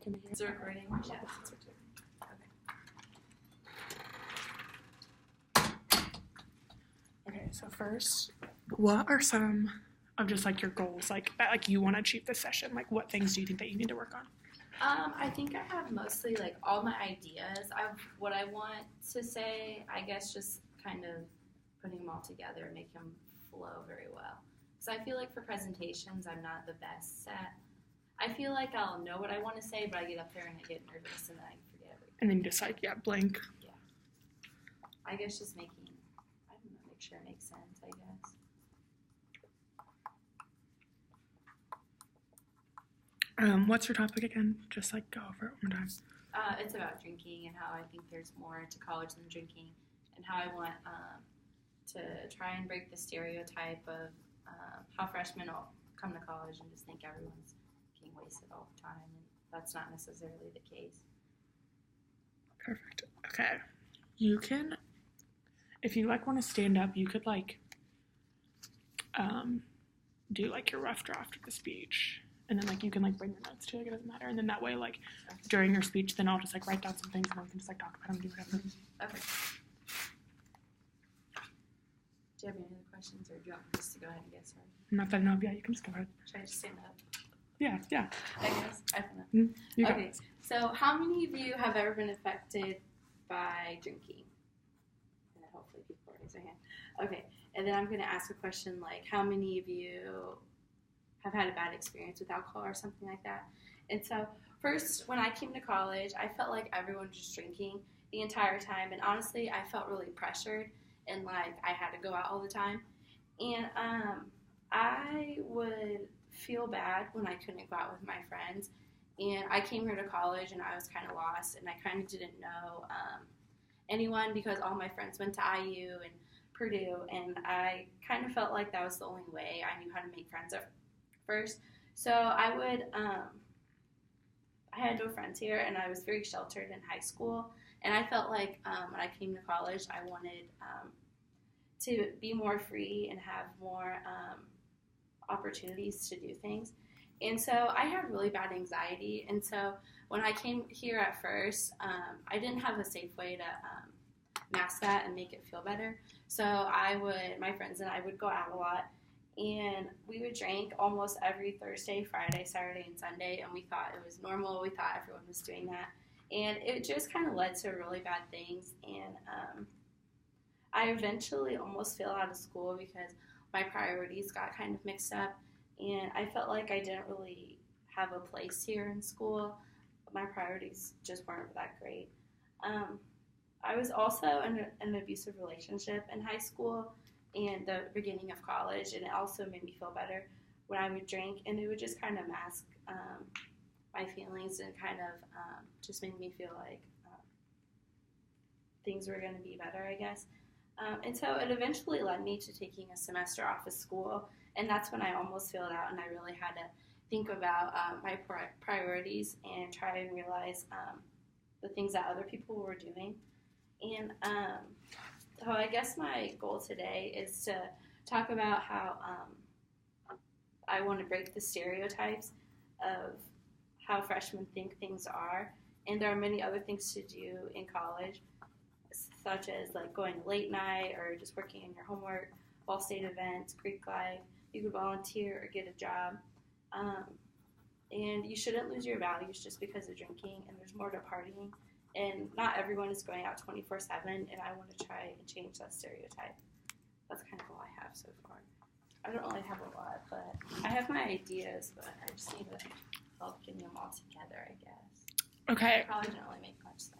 Can It's a recording. Yeah. Okay, so first, what are some of just like your goals, like that like you want to achieve this session? Like what things do you think that you need to work on? I think I have mostly like all my ideas of what I want to say. I guess just kind of putting them all together and make them flow very well. So I feel like for presentations, I'm not the best at. I feel like I'll know what I want to say, but I get up there and I get nervous and then I forget everything. And then you just like blank. Yeah. I guess just make sure it makes sense, I guess. What's your topic again? Just like go over it one more time. It's about drinking and how I think there's more to college than drinking, and how I want to try and break the stereotype of how freshmen will come to college and just think everyone's getting wasted all the time, and that's not necessarily the case. Perfect. Okay. You can, if you like want to stand up, you could like do like your rough draft of the speech. And then, like, you can, like, bring your notes too, like, it doesn't matter. And then that way, like, during your speech, then I'll just, like, write down some things and then we can just, like, talk about them and do whatever. Okay. Do you have any other questions, or do you want me just to go ahead and get started? Not that I know of, yeah, you can just go ahead. Should I just stand up? Yeah. I guess. I don't know. You go. Okay, so how many of you have ever been affected by drinking? And hopefully people raise their hand. Okay, and then I'm going to ask a question like, how many of you have had a bad experience with alcohol or something like that? And so first, when I came to college, I felt like everyone was just drinking the entire time, and honestly I felt really pressured and like I had to go out all the time, and I would feel bad when I couldn't go out with my friends. And I came here to college and I was kind of lost, and I kind of didn't know anyone because all my friends went to IU and Purdue, and I kind of felt like that was the only way I knew how to make friends at first. So I would, I had no friends here, and I was very sheltered in high school, and I felt like when I came to college, I wanted to be more free and have more opportunities to do things. And so I had really bad anxiety, and so when I came here at first, I didn't have a safe way to mask that and make it feel better. So my friends and I would go out a lot, and we would drink almost every Thursday, Friday, Saturday, and Sunday, and we thought it was normal. We thought everyone was doing that, and it just kind of led to really bad things, and I eventually almost failed out of school because my priorities got kind of mixed up, and I felt like I didn't really have a place here in school. My priorities just weren't that great. I was also in an abusive relationship in high school and the beginning of college, and it also made me feel better when I would drink, and it would just kind of mask my feelings and kind of just make me feel like things were going to be better, I guess. And so it eventually led me to taking a semester off of school, and that's when I almost failed out, and I really had to think about my priorities and try and realize the things that other people were doing. And so I guess my goal today is to talk about how I want to break the stereotypes of how freshmen think things are. And there are many other things to do in college, such as like going to late night or just working on your homework, fall state events, Greek life. You could volunteer or get a job. And you shouldn't lose your values just because of drinking, and there's more to partying. And not everyone is going out 24/7, and I want to try and change that stereotype. That's kind of all I have so far. I don't really have a lot, but I have my ideas, but I just need to help getting them all together, I guess. Okay. I probably didn't really make much sense.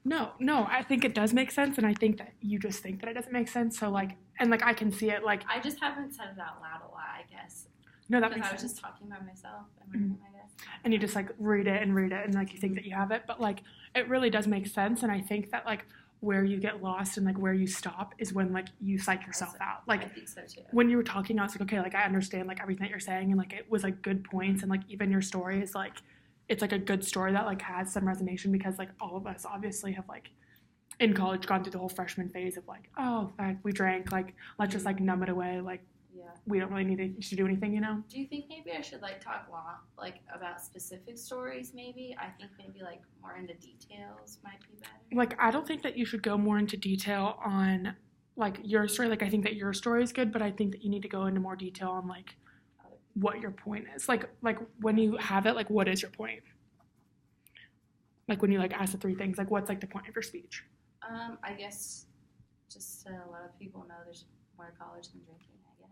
No, I think it does make sense, and I think that you just think that it doesn't make sense, so, like, and, like, I can see it, like... I just haven't said it out loud a lot, I guess. No, that makes sense. Because I was just talking by myself in my room, I guess. And you just, like, read it, and, like, you think that you have it, but, like, it really does make sense, and I think that, like, where you get lost and, like, where you stop is when, like, you psych yourself out. Like, I think so, too. When you were talking, I was like, okay, like, I understand, like, everything that you're saying, and, like, it was, like, good points, and, like, even your story is, like, it's, like, a good story that, like, has some resonation because, like, all of us obviously have, like, in college gone through the whole freshman phase of, like, oh, like, we drank, like, let's just, like, numb it away, like, Yeah. we don't really need to do anything, you know? Do you think maybe I should like talk about specific stories? Maybe I think maybe like more into details might be better. Like, I don't think that you should go more into detail on like your story. Like, I think that your story is good, but I think that you need to go into more detail on like what your point is. Like when you have it, like what is your point? Like when you like ask the 3 things, like what's like the point of your speech? I guess just to let people know there's more to college than drinking, I guess.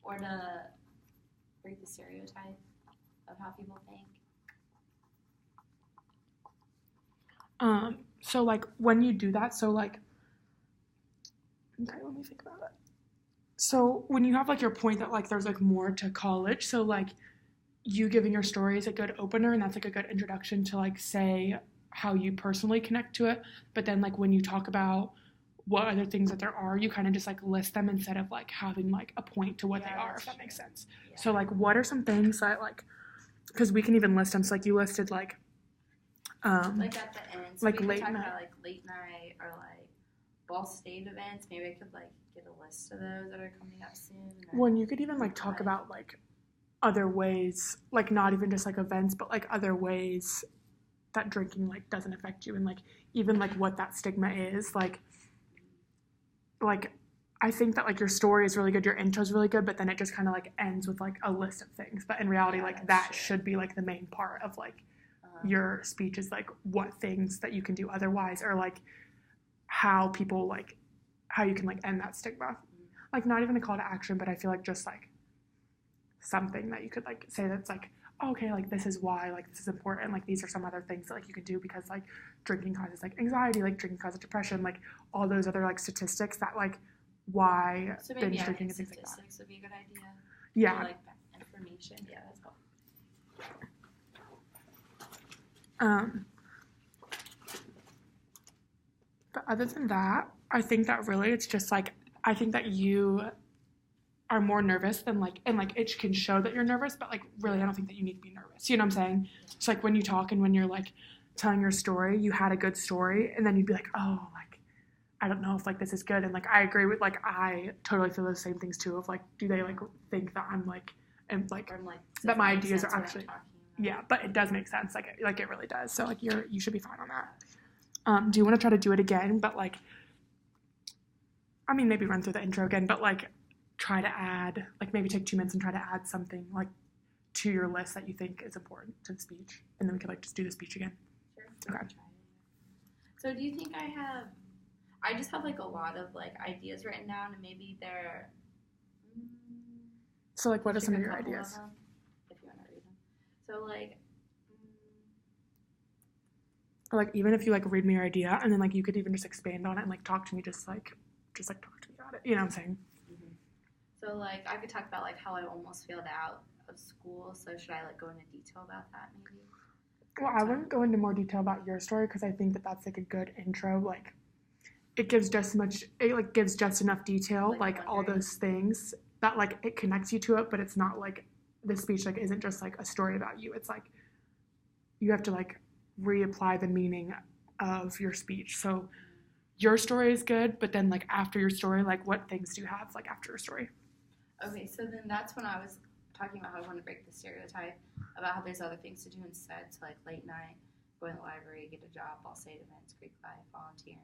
Or to break the stereotype of how people think. So like when you do that, so like, okay, let me think about it. So when you have like your point that like there's like more to college, so like you giving your story is a good opener, and that's like a good introduction to like say how you personally connect to it. But then like when you talk about what other things that there are, you kind of just like list them instead of like having like a point to what they are, if that makes sense. Yeah. So like what are some things that like, because we can even list them, so like you listed like like at the end, so like we late talk night, about like late night or like Ball State events. Maybe I could like get a list of those that are coming up soon. Well, and you could even like talk about like other ways, like not even just like events, but like other ways that drinking like doesn't affect you, and like even like what that stigma is. Like I think that like your story is really good, your intro is really good, but then it just kind of like ends with like a list of things. But in reality, like that should be like the main part of like your speech is like what things that you can do otherwise, or like how people like how you can like end that stigma. Like not even a call to action, but I feel like just like something that you could like say that's like, oh, okay, like this is why like this is important, like these are some other things that like you can do because like drinking causes like anxiety, like drinking causes depression, like all those other like statistics that like why binge drinking and things like that. Statistics would be a good idea. Yeah. Or, like information. Yeah, that's helpful. But other than that, I think that really it's just like I think that you are more nervous than like, and like it can show that you're nervous, but like really I don't think that you need to be nervous. You know what I'm saying? It's like when you talk and when you're like telling your story, you had a good story, and then you'd be like, oh, like I don't know if like this is good, and like I agree with like I totally feel those same things too. Of like, do they like think that I'm like and like that my ideas are actually but it does make sense. Like it really does. So like you should be fine on that. Do you want to try to do it again? But like, I mean, maybe run through the intro again, but like try to add, like maybe take 2 minutes and try to add something like to your list that you think is important to the speech, and then we could like just do the speech again. Sure. Okay. So do you think I just have like a lot of like ideas written down, and maybe they're. So like, what are some of your ideas? If you want to read them. So like. Or like even if you like read me your idea, and then like you could even just expand on it and like talk to me, just like talk to me about it. You know what I'm saying? Mm-hmm. So like I could talk about like how I almost failed out of school. So should I like go into detail about that maybe? Well, I wouldn't go into more detail about your story because I think that that's like a good intro. Like it gives just enough detail, like all those things that like it connects you to it, but it's not like the speech like isn't just like a story about you. It's like you have to like reapply the meaning of your speech. So your story is good, but then like after your story, like what things do you have like after your story? Okay, so then that's when I was talking about how I want to break the stereotype about how there's other things to do instead. So like late night, go in the library, get a job, Ball State events, Greek life, volunteering.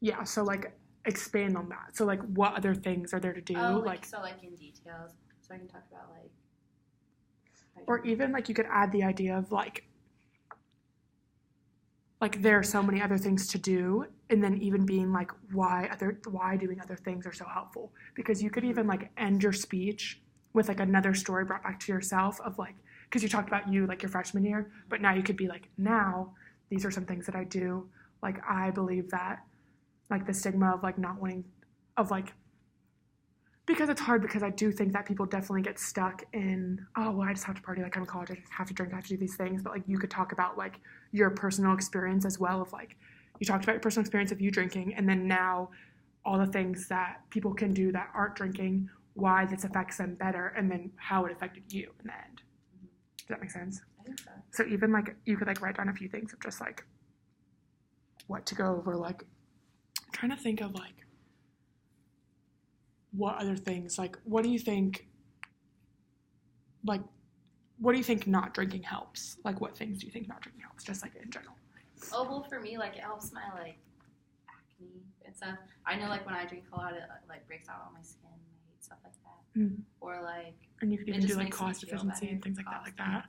Yeah, so like expand on that. So like what other things are there to do? Oh, like so like in details. So I can talk about like. Or even like you could add the idea of like there are so many other things to do, and then even being like why doing other things are so helpful, because you could even like end your speech with like another story brought back to yourself of like, because you talked about you like your freshman year, but now you could be like, now these are some things that I do, like I believe that like the stigma of like not wanting of like, because it's hard, because I do think that people definitely get stuck in, oh, well, I just have to party, like I'm in college, I just have to drink, I have to do these things. But like you could talk about like your personal experience as well, of like you talked about your personal experience of you drinking, and then now all the things that people can do that aren't drinking, why this affects them better, and then how it affected you in the end. Mm-hmm. Does that make sense? I think so. So even like you could like write down a few things of just like what to go over. Like I'm trying to think of like what other things, like, what do you think not drinking helps? Like, what things do you think not drinking helps, just, like, in general? Oh, well, for me, like, it helps my, like, acne and stuff. I know, like, when I drink a lot, it, like, breaks out on my skin. I hate stuff like that. Mm. Or, like... And you could even do, like, cost efficiency and things like that.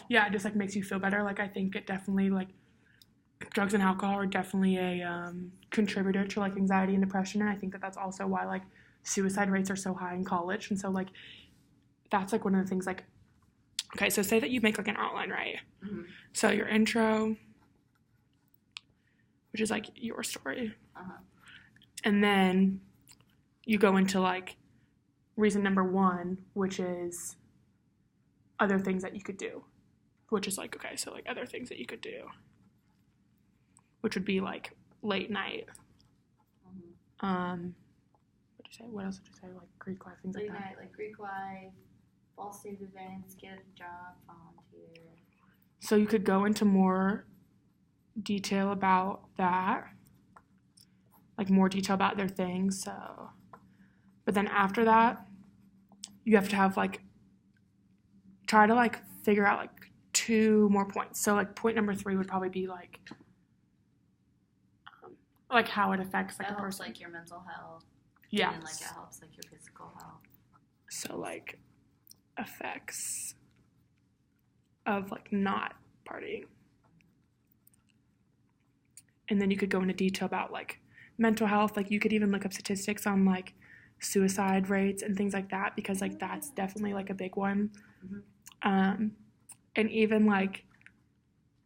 Yeah, it just, like, makes you feel better. Like, I think it definitely, like, drugs and alcohol are definitely a contributor to, like, anxiety and depression. And I think that that's also why, like, suicide rates are so high in college. And so, like, that's, like, one of the things, like, okay, so say that you make, like, an outline, right? Mm-hmm. So your intro, which is, like, your story. Uh-huh. And then you go into, like, reason number 1, which is other things that you could do. Which is, like, okay, so, like, other things that you could do. Which would be, like, late night. Mm-hmm. What'd you say? What else did you say? Like, Greek life, things like that. Late night, like, Greek life. Fall state events, get a job, volunteer. So you could go into more detail about that, like more detail about their things. So, but then after that, you have to have like try to like figure out like 2 more points. So like point number 3 would probably be like how it affects like a person, like your mental health. Yeah. And like it helps like your physical health. So like effects of like not partying. And then you could go into detail about like mental health. Like you could even look up statistics on like suicide rates and things like that, because like that's definitely like a big one. Mm-hmm. And even like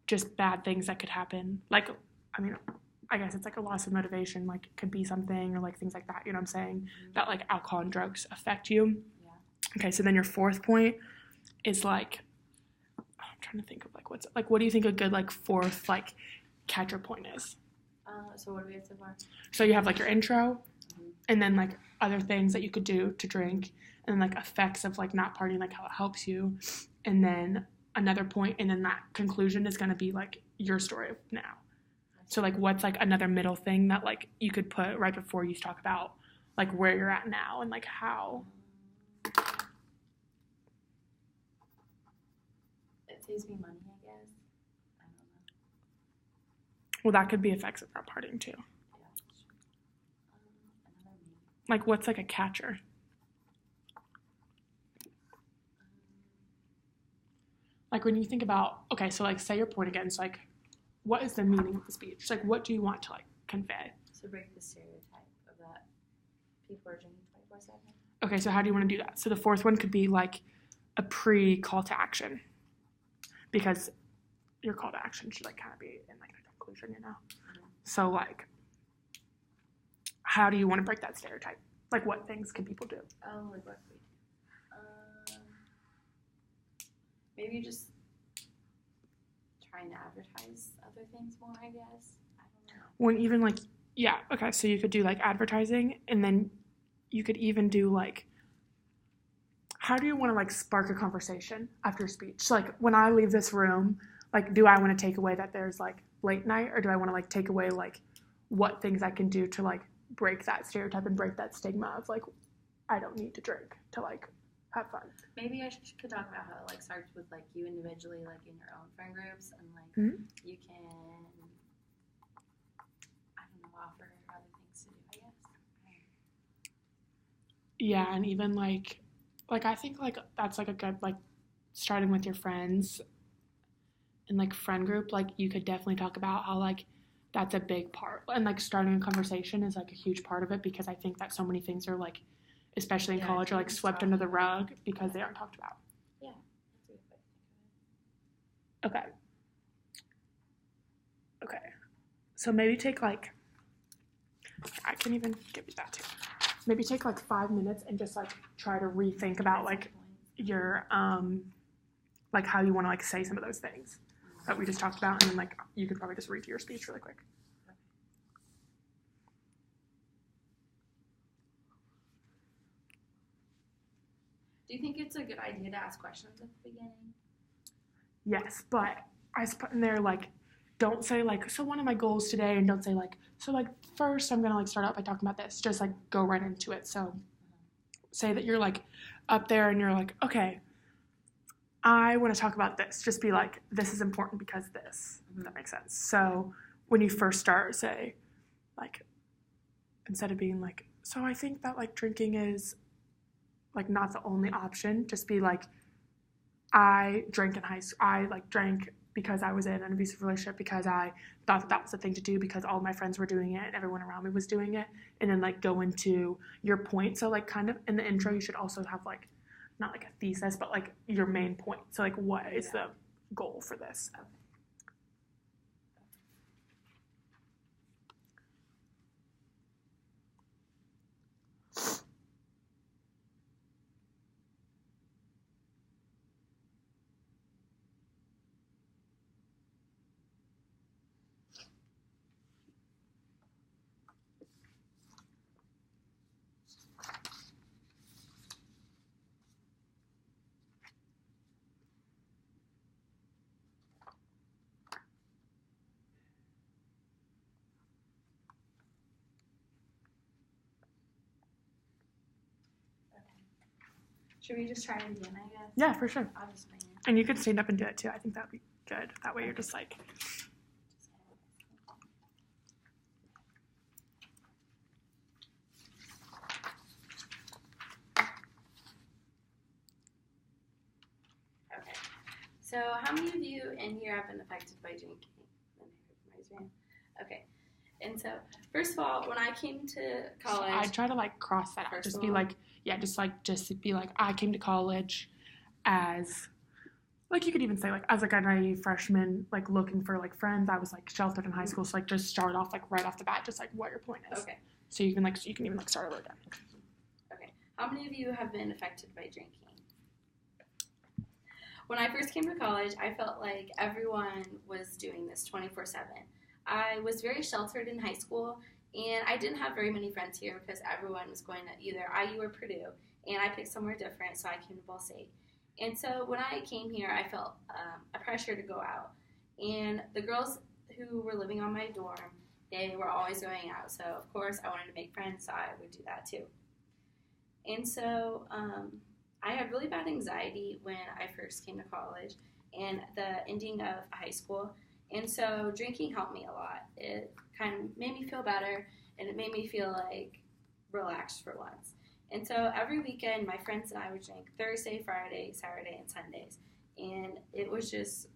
just bad things that could happen. Like, I mean, I guess it's like a loss of motivation, like it could be something, or like things like that, you know what I'm saying? Mm-hmm. That like alcohol and drugs affect you. Yeah. Okay, so then your 4th point is like, I'm trying to think of like what do you think a good like 4th like catcher point is? So what do we have so far? So you have like your intro, mm-hmm. and then like other things that you could do to drink, and then like effects of like not partying, like how it helps you, and then another point, and then that conclusion is going to be like your story of now. So like what's like another middle thing that like you could put right before you talk about like where you're at now and like how it saves me money, I guess. I don't know. Well, that could be effects of not partying too. Yeah. Like what's like a catcher? Like when you think about, okay, so like say your point again, it's like what is the meaning of the speech? Like, what do you want to, like, convey? So break the stereotype of that people are drinking 24/7. Okay, so how do you want to do that? So the 4th one could be, like, a pre-call to action. Because your call to action should, like, kind of be in, like, the conclusion, you know? Mm-hmm. So, like, how do you want to break that stereotype? Like, what things can people do? Oh, like, what could we do? Maybe just trying to advertise other things more, I guess. I don't know. When even like, yeah, okay, so you could do like advertising, and then you could even do like, how do you want to like spark a conversation after your speech? So like when I leave this room, like do I want to take away that there's like late night, or do I want to like take away like what things I can do to like break that stereotype and break that stigma of like I don't need to drink to like have fun. Maybe I could talk about how it like starts with like you individually, like in your own friend groups, and like mm-hmm. you can, I don't know, offer other things to do, I guess. Yeah, and even like I think like that's like a good like starting with your friends and like friend group, like you could definitely talk about how like that's a big part, and like starting a conversation is like a huge part of it, because I think that so many things are like, especially in college, are like swept under the rug because they aren't talked about. Yeah, that's a good way to think of it. Okay. So maybe take like, I can even give you that too. Maybe take like 5 minutes and just like try to rethink about like your, like how you want to like say some of those things that we just talked about, and then like you could probably just read your speech really quick. Do you think it's a good idea to ask questions at the beginning? Yes, but I was put in there like, don't say like, so one of my goals today, and don't say like, so like first I'm gonna like start out by talking about this. Just like go right into it. So say that you're like up there and you're like, okay, I want to talk about this. Just be like, this is important because this. If that makes sense. So when you first start, say, like, instead of being like, so I think that like drinking is like not the only option, just be like, I drank in high school. I like drank because I was in an abusive relationship, because I thought that was the thing to do, because all my friends were doing it and everyone around me was doing it. And then like go into your point. So like kind of in the intro, you should also have like, not like a thesis, but like your main point. So like, what is the goal for this? Should we just try it again, I guess? Yeah, for sure. I'll just wing it. And you could stand up and do it too. I think that'd be good. That way you're just like, Okay. So how many of you in here have been affected by drinking? Raise your hand. Okay. And so, first of all, when I came to college, I try to like cross that out. Just be like, just be like, I came to college as, like you could even say like as like a naive freshman, like looking for like friends. I was like sheltered in high school, so like just start off like right off the bat, just like what your point is. Okay. So you can even like start over again. Okay. How many of you have been affected by drinking? When I first came to college, I felt like everyone was doing this 24/7. I was very sheltered in high school, and I didn't have very many friends here because everyone was going to either IU or Purdue, and I picked somewhere different, so I came to Ball State. And so when I came here, I felt a pressure to go out. And the girls who were living on my dorm, they were always going out. So, of course, I wanted to make friends, so I would do that too. And so I had really bad anxiety when I first came to college and the ending of high school. And so drinking helped me a lot. It kind of made me feel better, and it made me feel like relaxed for once. And so every weekend, my friends and I would drink Thursday, Friday, Saturday, and Sundays. And it was just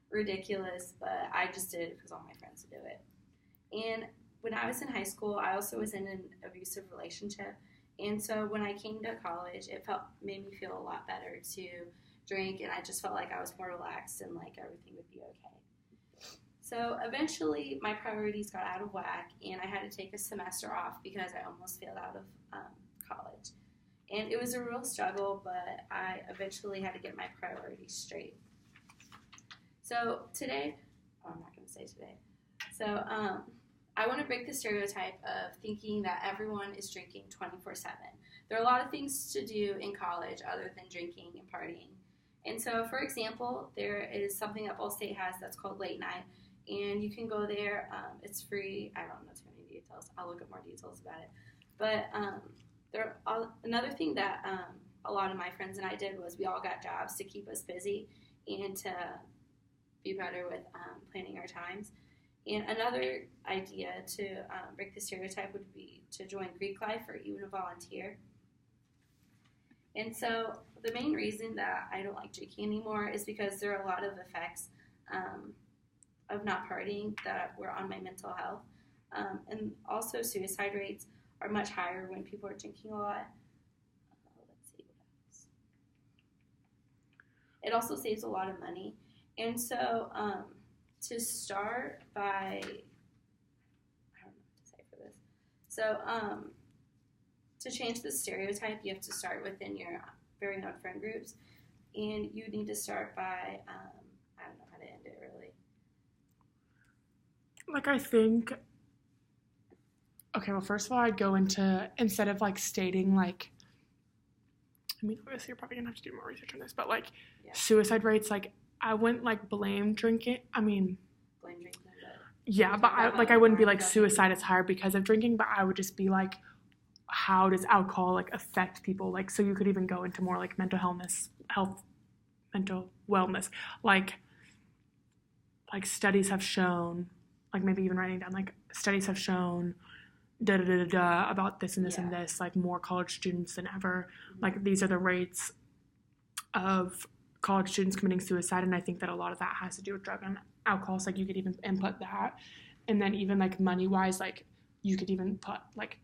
ridiculous, but I just did it because all my friends would do it. And when I was in high school, I also was in an abusive relationship. And so when I came to college, it made me feel a lot better to drink, and I just felt like I was more relaxed and like everything would be okay. So eventually, my priorities got out of whack, and I had to take a semester off because I almost failed out of college. And it was a real struggle, but I eventually had to get my priorities straight. So today, I'm not going to say today. So I want to break the stereotype of thinking that everyone is drinking 24/7. There are a lot of things to do in college other than drinking and partying. And so, for example, there is something that Ball State has that's called late night. And you can go there. It's free. I don't know too many details. I'll look at more details about it. But another thing that a lot of my friends and I did was we all got jobs to keep us busy and to be better with planning our times. And another idea to break the stereotype would be to join Greek life or even a volunteer. And so the main reason that I don't like drinking anymore is because there are a lot of effects of not partying that were on my mental health. And also suicide rates are much higher when people are drinking a lot. Let's see what else. It also saves a lot of money. And so to start by, I don't know what to say for this. So to change the stereotype, you have to start within your very own friend groups. And you need to start by, I don't know how to end it really. Like, I think, okay, well, first of all, I'd go into, instead of, like, stating, like, I mean, obviously, you're probably going to have to do more research on this, but, like, suicide rates, like, I wouldn't, like, blame drinking. Blame drinking, but... Yeah, but, I wouldn't be, like, suicide is higher because of drinking, but I would just be, like, how does alcohol like affect people? Like, so you could even go into more like mental wellness, like studies have shown, like maybe even writing down, like studies have shown about this and this and this, like more college students than ever. Like these are the rates of college students committing suicide, and I think that a lot of that has to do with drug and alcohol. So like you could even input that, and then even like money wise, like you could even put like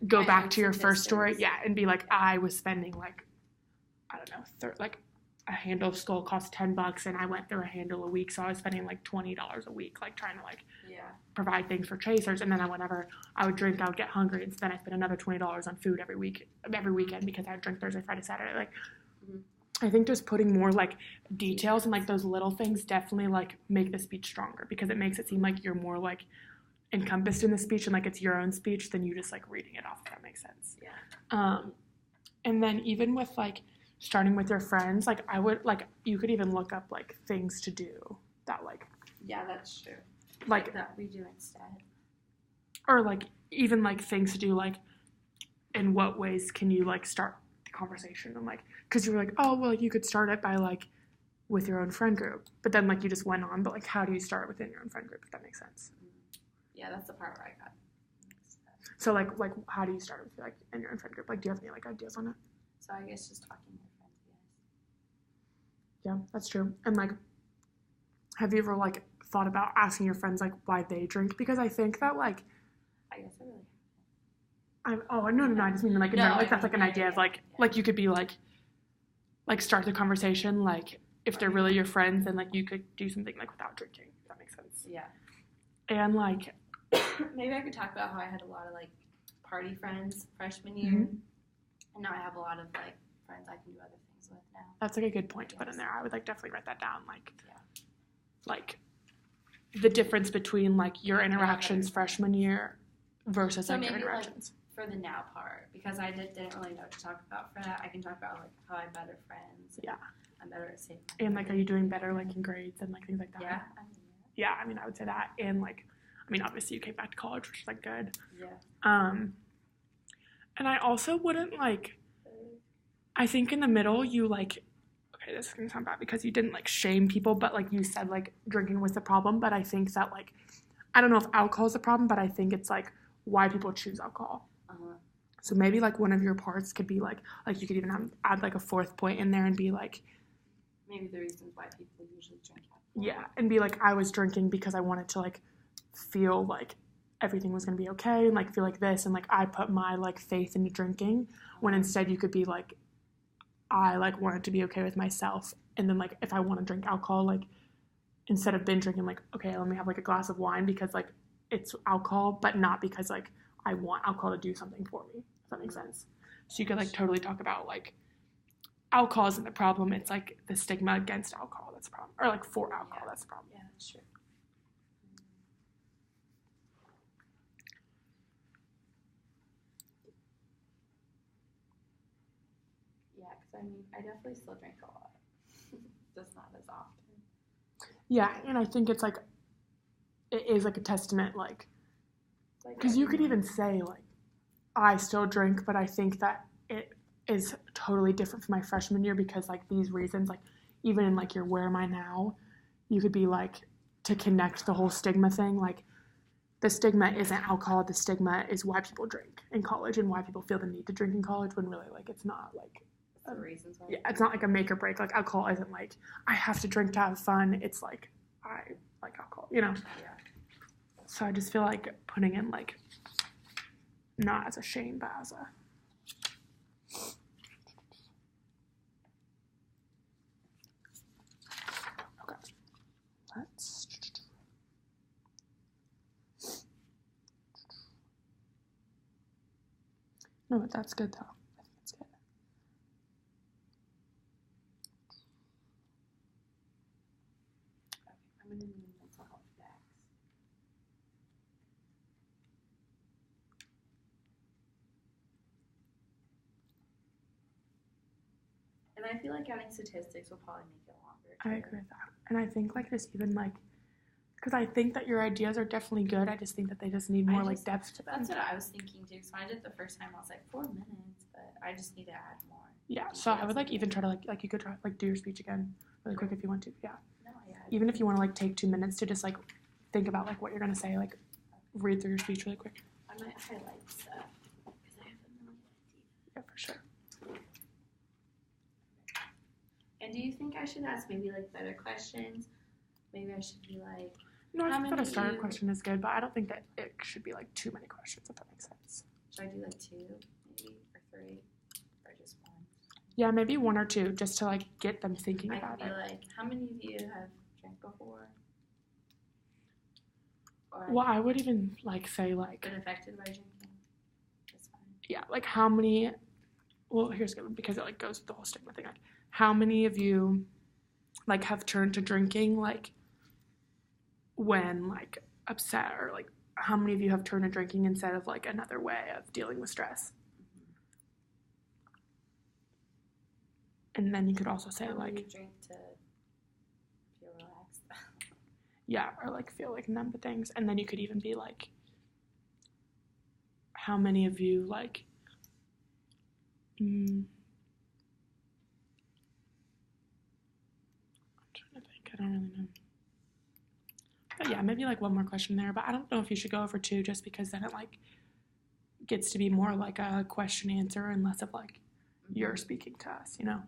go back to your first story, and be like, I was spending like, I don't know, like a handle of Skull cost $10, and I went through a handle a week, so I was spending like $20 a week, like trying to like provide things for chasers. And then whenever I would drink, I would get hungry, and then I spent another $20 on food every weekend because I would drink Thursday, Friday, Saturday. Like, I think just putting more like details and like those little things definitely like make the speech stronger, because it makes it seem like you're more like encompassed in the speech and like it's your own speech than you just like reading it off, if that makes sense. And then even with like starting with your friends, like I would like, you could even look up like things to do that like, that's true, like that we do instead, or like even like things to do, like in what ways can you like start the conversation, and like, because you were like, oh well, like, you could start it by like with your own friend group, but then like you just went on, but like how do you start within your own friend group, if that makes sense? That's the part where I got. So like how do you start with like in your own friend group? Like, do you have any like ideas on it? So I guess just talking to your friends, Yeah, that's true. And like, have you ever like thought about asking your friends like why they drink? Because I think that like, I guess I really. I just mean like in general, like that's like an idea of like you could be like start the conversation, like if they're really your friends, then like you could do something like without drinking, if that makes sense. And like maybe I could talk about how I had a lot of like party friends freshman year, and now I have a lot of like friends I can do other things with now. That's like a good point to put in there. I would like definitely write that down, like the difference between like your interactions freshman year versus like your interactions. Like, for the now part, because I didn't really know what to talk about for that, I can talk about like how I'm better friends. I'm better at saving. And like, are you doing better like in grades and like things like that? I mean, I would say that. And like, I mean, obviously you came back to college, which is like good. And I also wouldn't like, I think in the middle you like, okay, this is gonna sound bad because you didn't like shame people, but like you said like drinking was the problem, but I think that like, I don't know if alcohol is the problem, but I think it's like why people choose alcohol. So maybe like one of your parts could be like you could even add like a fourth point in there and be like, maybe the reasons why people usually drink alcohol. And be like, I was drinking because I wanted to like feel like everything was going to be okay and like feel like this, and like I put my like faith into drinking, when instead you could be like, I like wanted to be okay with myself, and then like if I want to drink alcohol, like instead of binge drinking, like okay, let me have like a glass of wine because like it's alcohol, but not because like I want alcohol to do something for me, if that makes sense. So you could like totally talk about like alcohol isn't the problem, it's like the stigma against alcohol that's the problem, or like for alcohol that's the problem. That's true. Because I mean, I definitely still drink a lot, just not as often. And I think it's like, it is like a testament, like, because you could even say like, I still drink, but I think that it is totally different from my freshman year, because like these reasons, like even in like your where am I now, you could be like, to connect the whole stigma thing, like the stigma isn't alcohol, the stigma is why people drink in college and why people feel the need to drink in college, when really like it's not like the reasons why. It's not like a make or break. Like alcohol isn't like I have to drink to have fun, it's like I like alcohol, so I just feel like putting in like, not as a shame, but as a let's no, but that's good though. I think that's good. Okay, I'm gonna need mental health facts. And I feel like counting statistics will probably make it longer. I agree with that. And I think like this even like Because I think that your ideas are definitely good. I just think that they just need more like depth to them. That's what I was thinking too. So I did the first time. I was like 4 minutes, but I just need to add more. Yeah. So I would like even try to like you could try like do your speech again really quick if you want to. Yeah. Even if you want to like take 2 minutes to just like think about like what you're gonna say, like read through your speech really quick. I might highlight stuff because I have a million ideas. Yeah, for sure. And do you think I should ask maybe like better questions? Maybe I should be like, no, I think that a starter question is good, but I don't think that it should be like too many questions, if that makes sense. Should I do like 2, maybe, or 3, or just 1? Yeah, maybe 1 or 2, just to like get them thinking I about could it. be like, how many of you have drank before? Or Well, I would even like say like been affected by drinking. That's fine. Yeah, like how many? Well, here's good because it like goes with the whole stigma thing. Like, how many of you like have turned to drinking like when like upset, or like how many of you have turned to drinking instead of like another way of dealing with stress? And then you could also say how like many drink to feel relaxed. Yeah, or like feel like numb to things. And then you could even be like, how many of you like I'm trying to think. I don't really know. But yeah, maybe like 1 more question there. But I don't know if you should go over 2 just because then it like gets to be more like a question answer and less of like you're speaking to us, you know?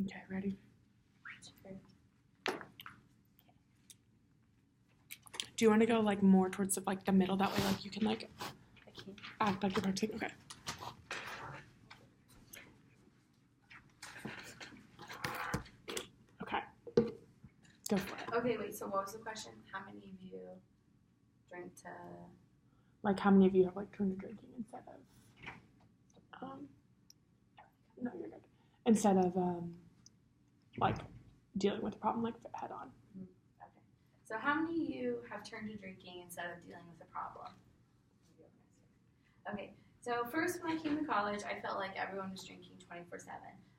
Okay, ready? Do you want to go like more towards the, like the middle? That way, like you can like act like you're practicing. Okay. Okay. Go for it. Okay, wait. So what was the question? How many of you drink to? Like, how many of you have like turned to drinking instead of? No, you're good. Instead of like dealing with the problem like head on. Okay. So how many of you have turned to drinking instead of dealing with the problem? Okay. So first, when I came to college, I felt like everyone was drinking 24/7.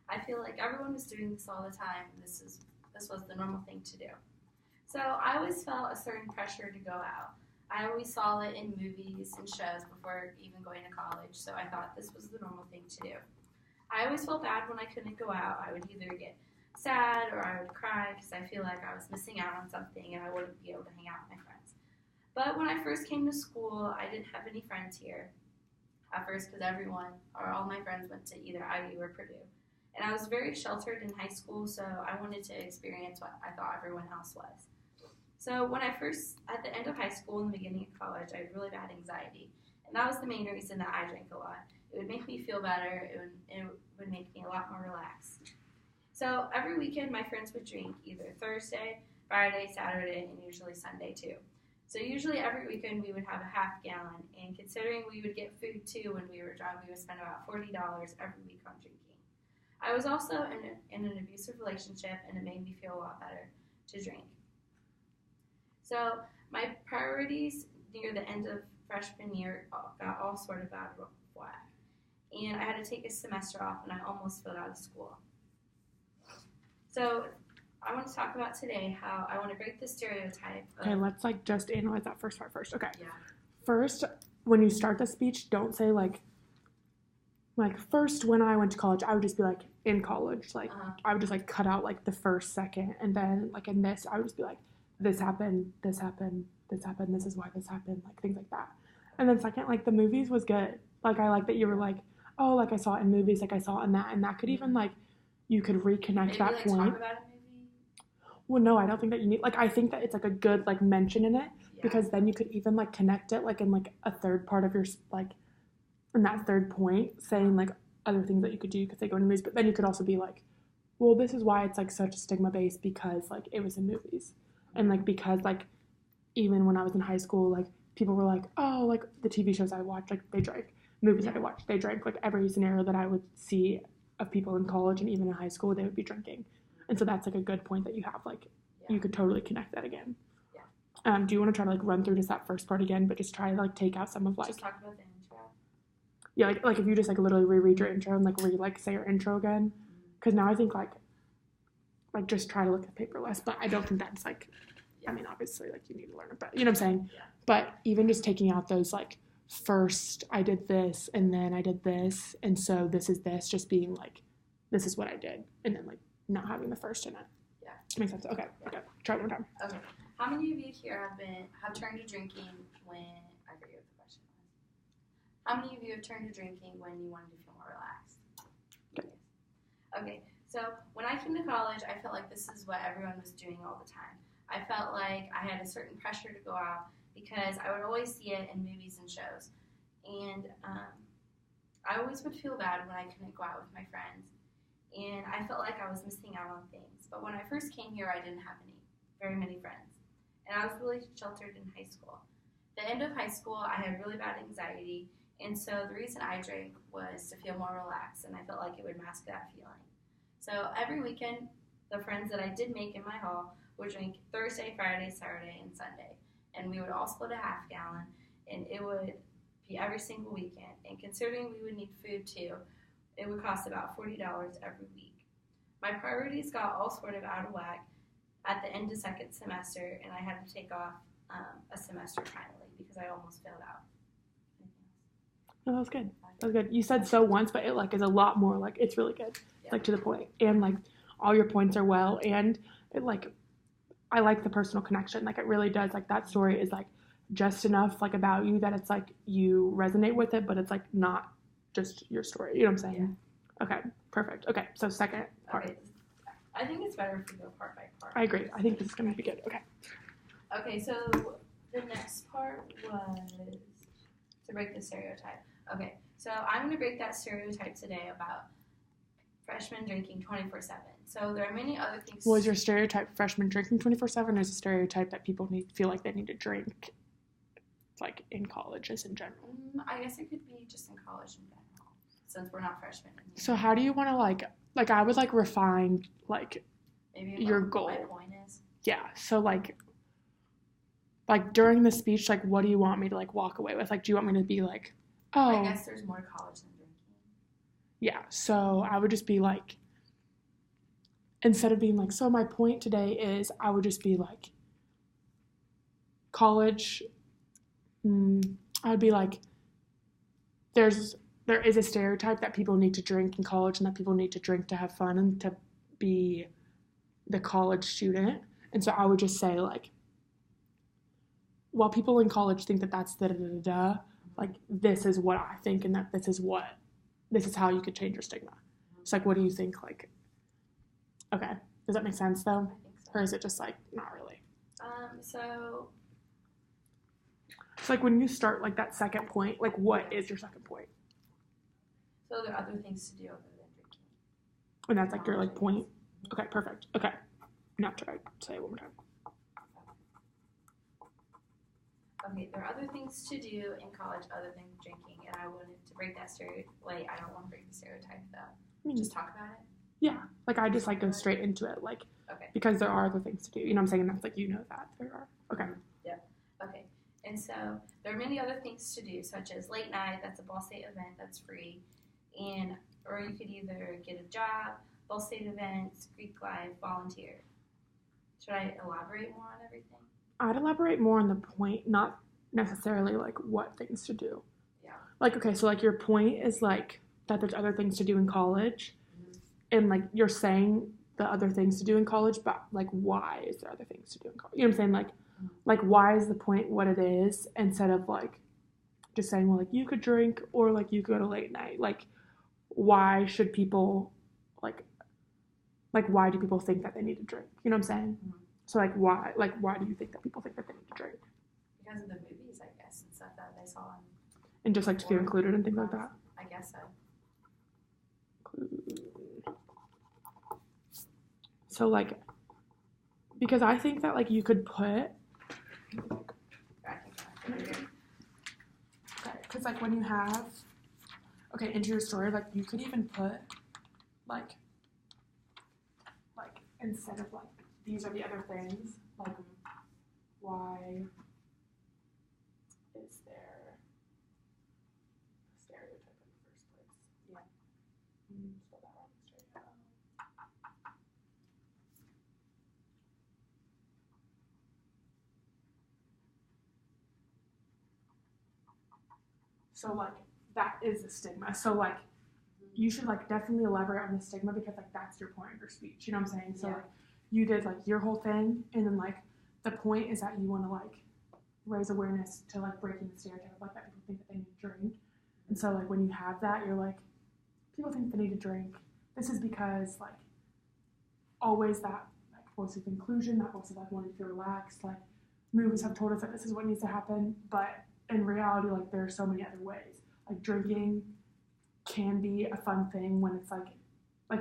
I feel like everyone was doing this all the time. And this was the normal thing to do. So I always felt a certain pressure to go out. I always saw it in movies and shows before even going to college. So I thought this was the normal thing to do. I always felt bad when I couldn't go out. I would either get sad or I would cry because I feel like I was missing out on something and I wouldn't be able to hang out with my friends. But when I first came to school, I didn't have any friends here at first because all my friends went to either IU or Purdue. And I was very sheltered in high school, so I wanted to experience what I thought everyone else was. So when at the end of high school and the beginning of college, I had really bad anxiety. And that was the main reason that I drank a lot. It would make me feel better. It would make me a lot more relaxed. So every weekend, my friends would drink either Thursday, Friday, Saturday, and usually Sunday too. So usually every weekend we would have a half gallon. And considering we would get food too when we were drunk, we would spend about $40 every week on drinking. I was also in an abusive relationship, and it made me feel a lot better to drink. So my priorities near the end of freshman year got all sort of out of whack. And I had to take a semester off, and I almost failed out of school. So I want to talk about today how I want to break the stereotype. Okay, let's like just analyze that first part first. Okay. Yeah. First, when you start the speech, don't say like first when I went to college, I would just be like in college. Like I would just like cut out like the first second, and then like in this, I would just be like, this happened, this happened, this happened, this is why this happened, like things like that. And then second, like the movies was good. Like I like that you were like, oh, like I saw it in movies, like I saw it in that, and that could even like you could reconnect Maybe, that like, point. Talk about a movie? Well, no, I don't think that you need, like, I think that it's like a good like mention in it, because then you could even like connect it like in like a third part of your like in that third point, saying like other things that you could do because they go into movies. But then you could also be like, well, this is why it's like such a stigma based, because like it was in movies, and like because like even when I was in high school, like people were like, oh, like the TV shows I watched, like they drank, movies that I watched, they drank. Like every scenario that I would see of people in college and even in high school, they would be drinking. And so that's like a good point that you have. Like you could totally connect that again. Yeah. Do you want to try to like run through just that first part again, but just try to like take out some of like. Just talk about the intro. Yeah, like if you just like literally reread your intro and like say your intro again, because now I think like just try to look at the paper less. But I don't think that's like. I mean, obviously, like you need to learn it, but you know what I'm saying. Yeah. But even just taking out those like first I did this and then I did this and so this is this, just being like this is what I did, and then like not having the first in it. Yeah. Makes sense. Okay. Yeah. Okay. Try it one more time. Okay. How many of you here have turned to drinking when I forget what the question was? How many of you have turned to drinking when you wanted to feel more relaxed? Okay. Okay. So when I came to college, I felt like this is what everyone was doing all the time. I felt like I had a certain pressure to go out because I would always see it in movies and shows. And I always would feel bad when I couldn't go out with my friends. And I felt like I was missing out on things. But when I first came here, I didn't have very many friends. And I was really sheltered in high school. The end of high school, I had really bad anxiety. And so the reason I drank was to feel more relaxed. And I felt like it would mask that feeling. So every weekend, the friends that I did make in my hall would drink Thursday, Friday, Saturday, and Sunday. And we would all split a half gallon. And it would be every single weekend. And considering we would need food too, it would cost about $40 every week. My priorities got all sort of out of whack at the end of second semester, and I had to take off a semester finally because I almost failed out. Oh, that was good. That was good. You said so once, but it like is a lot more like it's really good. Yeah. Like to the point, and like all your points are well, and it like I like the personal connection. Like it really does. Like that story is like just enough like about you that it's like you resonate with it, but it's like not just your story. You know what I'm saying? Yeah. Okay. Perfect. Okay. So second part. Okay. I think it's better if we go part by part. I agree. I think this is going to be good. Okay. Okay, so the next part was to break the stereotype. Okay, so I'm going to break that stereotype today about freshmen drinking 24/7. So there are many other things. Well, is your stereotype freshmen drinking 24/7, or is a stereotype that people feel like they need to drink, like in college, as in general? I guess it could be just in college in general, since we're not freshmen anymore. So how do you want to like I would like refine like maybe your goal. My point is. Yeah. So like during the speech, like what do you want me to like walk away with? Like, do you want me to be like, oh, I guess there's more college than drinking. Yeah. So I would just be like, instead of being like, so my point today is, I would just be like, college. I'd be like, there is a stereotype that people need to drink in college, and that people need to drink to have fun and to be the college student. And so I would just say like, while people in college think that that's like this is what I think, and that this is how you could change your stigma. It's like, what do you think? Like, okay, does that make sense though? I think so. Or is it just like not really? So it's like when you start like that second point, like what is your second point? So there are other things to do other than drinking. And that's like your like point. Okay, perfect. Okay, now try say it one more time. Okay, there are other things to do in college other than drinking, and I wanted to break that stereotype. Wait, I don't want to break the stereotype though. Just talk about it. Yeah, like I just like go straight into it, like because there are other things to do. You know what I'm saying? And that's like that there are. Okay. Yeah. Okay. And so there are many other things to do, such as late night. That's a Ball State event. That's free, or you could either get a job, Ball State events, Greek life, volunteer. Should I elaborate more on everything? I'd elaborate more on the point, not necessarily like what things to do. Yeah. Like, okay, so like your point is like that there's other things to do in college, and like you're saying the other things to do in college, but like why is there other things to do in college? You know what I'm saying? Like why is the point what it is instead of like just saying, well, like you could drink or like you could go to late night. Like why should people like why do people think that they need to drink? You know what I'm saying? Mm-hmm. So like why do you think that people think that they need to drink? Because of the movies, I guess, and stuff that they saw. And just like to feel included and things like that. I guess so. So like, because I think that like you could put, because like when you have, okay, into your story, like you could even put like instead of like these are the other things, like why is there a stereotype in the first place? Yeah. Spell that wrong straight out. So like that is a stigma. So like you should like definitely elaborate on the stigma because like that's your point of your speech. You know what I'm saying? So like you did like your whole thing, and then like the point is that you want to like raise awareness to like breaking the stereotype of like that people think that they need to drink. And so like when you have that, you're like, people think they need to drink. This is because like always that like voice of inclusion, that voice of like wanting to feel relaxed. Like movies have told us that this is what needs to happen, but in reality, like there are so many other ways. Like drinking can be a fun thing when it's like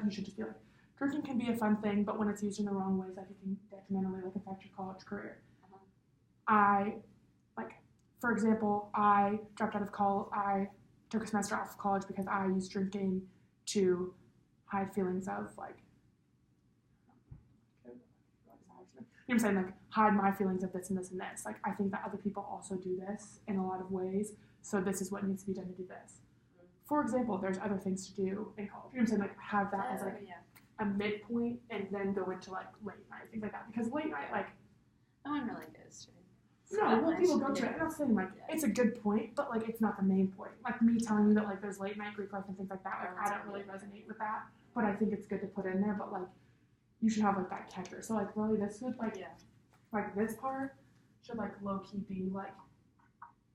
you should just be like, drinking can be a fun thing, but when it's used in the wrong ways, like it can detrimentally like affect your college career. For example, I dropped out of college. I took a semester off of college because I used drinking to hide feelings of like, you know what I'm saying, like hide my feelings of this and this and this. Like I think that other people also do this in a lot of ways, so this is what needs to be done to do this. For example, there's other things to do in college. You know what I'm saying? Like have that as like a midpoint and then go into like late night, things like that. Because late night, like no one really goes to it. No, well, people go to it. I'm not saying like it's a good point, but like it's not the main point. Like me telling you that like there's late night Greek life and things like that. Like I don't really resonate with that, but I think it's good to put in there. But like you should have like that catcher. So like really, this would like this part should like low key be like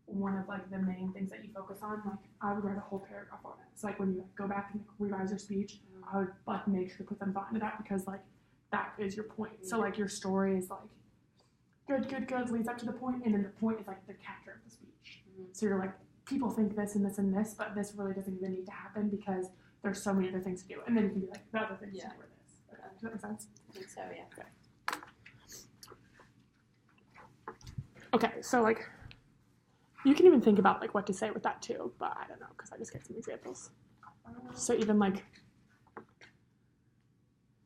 one of like the main things that you focus on. Like I would write a whole paragraph on it. So like when you go back and revise your speech, I would like make sure to put some thought into that because like that is your point. So like your story is like good leads up to the point, and then the point is like the catcher of the speech. So you're like, people think this and this and this, but this really doesn't even need to happen because there's so many other things to do. And then you can be like, the other things to do are this. Okay. Does that make sense? I think so, yeah. Okay, so like you can even think about like what to say with that too, but I don't know because I just get some examples. So even like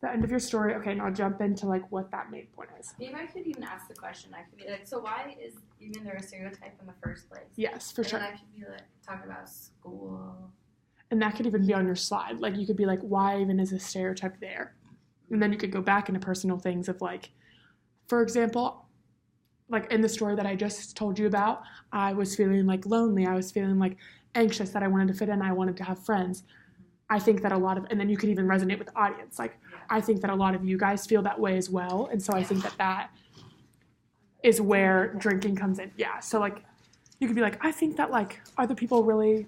the end of your story, okay, now jump into like what that main point is. Maybe I could even ask the question. I could be like, so why is even there a stereotype in the first place? Yes, for sure. And I could be like, talk about school. And that could even be on your slide. Like you could be like, why even is a stereotype there? And then you could go back into personal things of like, for example, like in the story that I just told you about, I was feeling like lonely. I was feeling like anxious that I wanted to fit in. I wanted to have friends. I think that a lot of, and then you could even resonate with the audience. Like, I think that a lot of you guys feel that way as well. And so I think that that is where drinking comes in. Yeah. So like, you could be like, I think that like other people really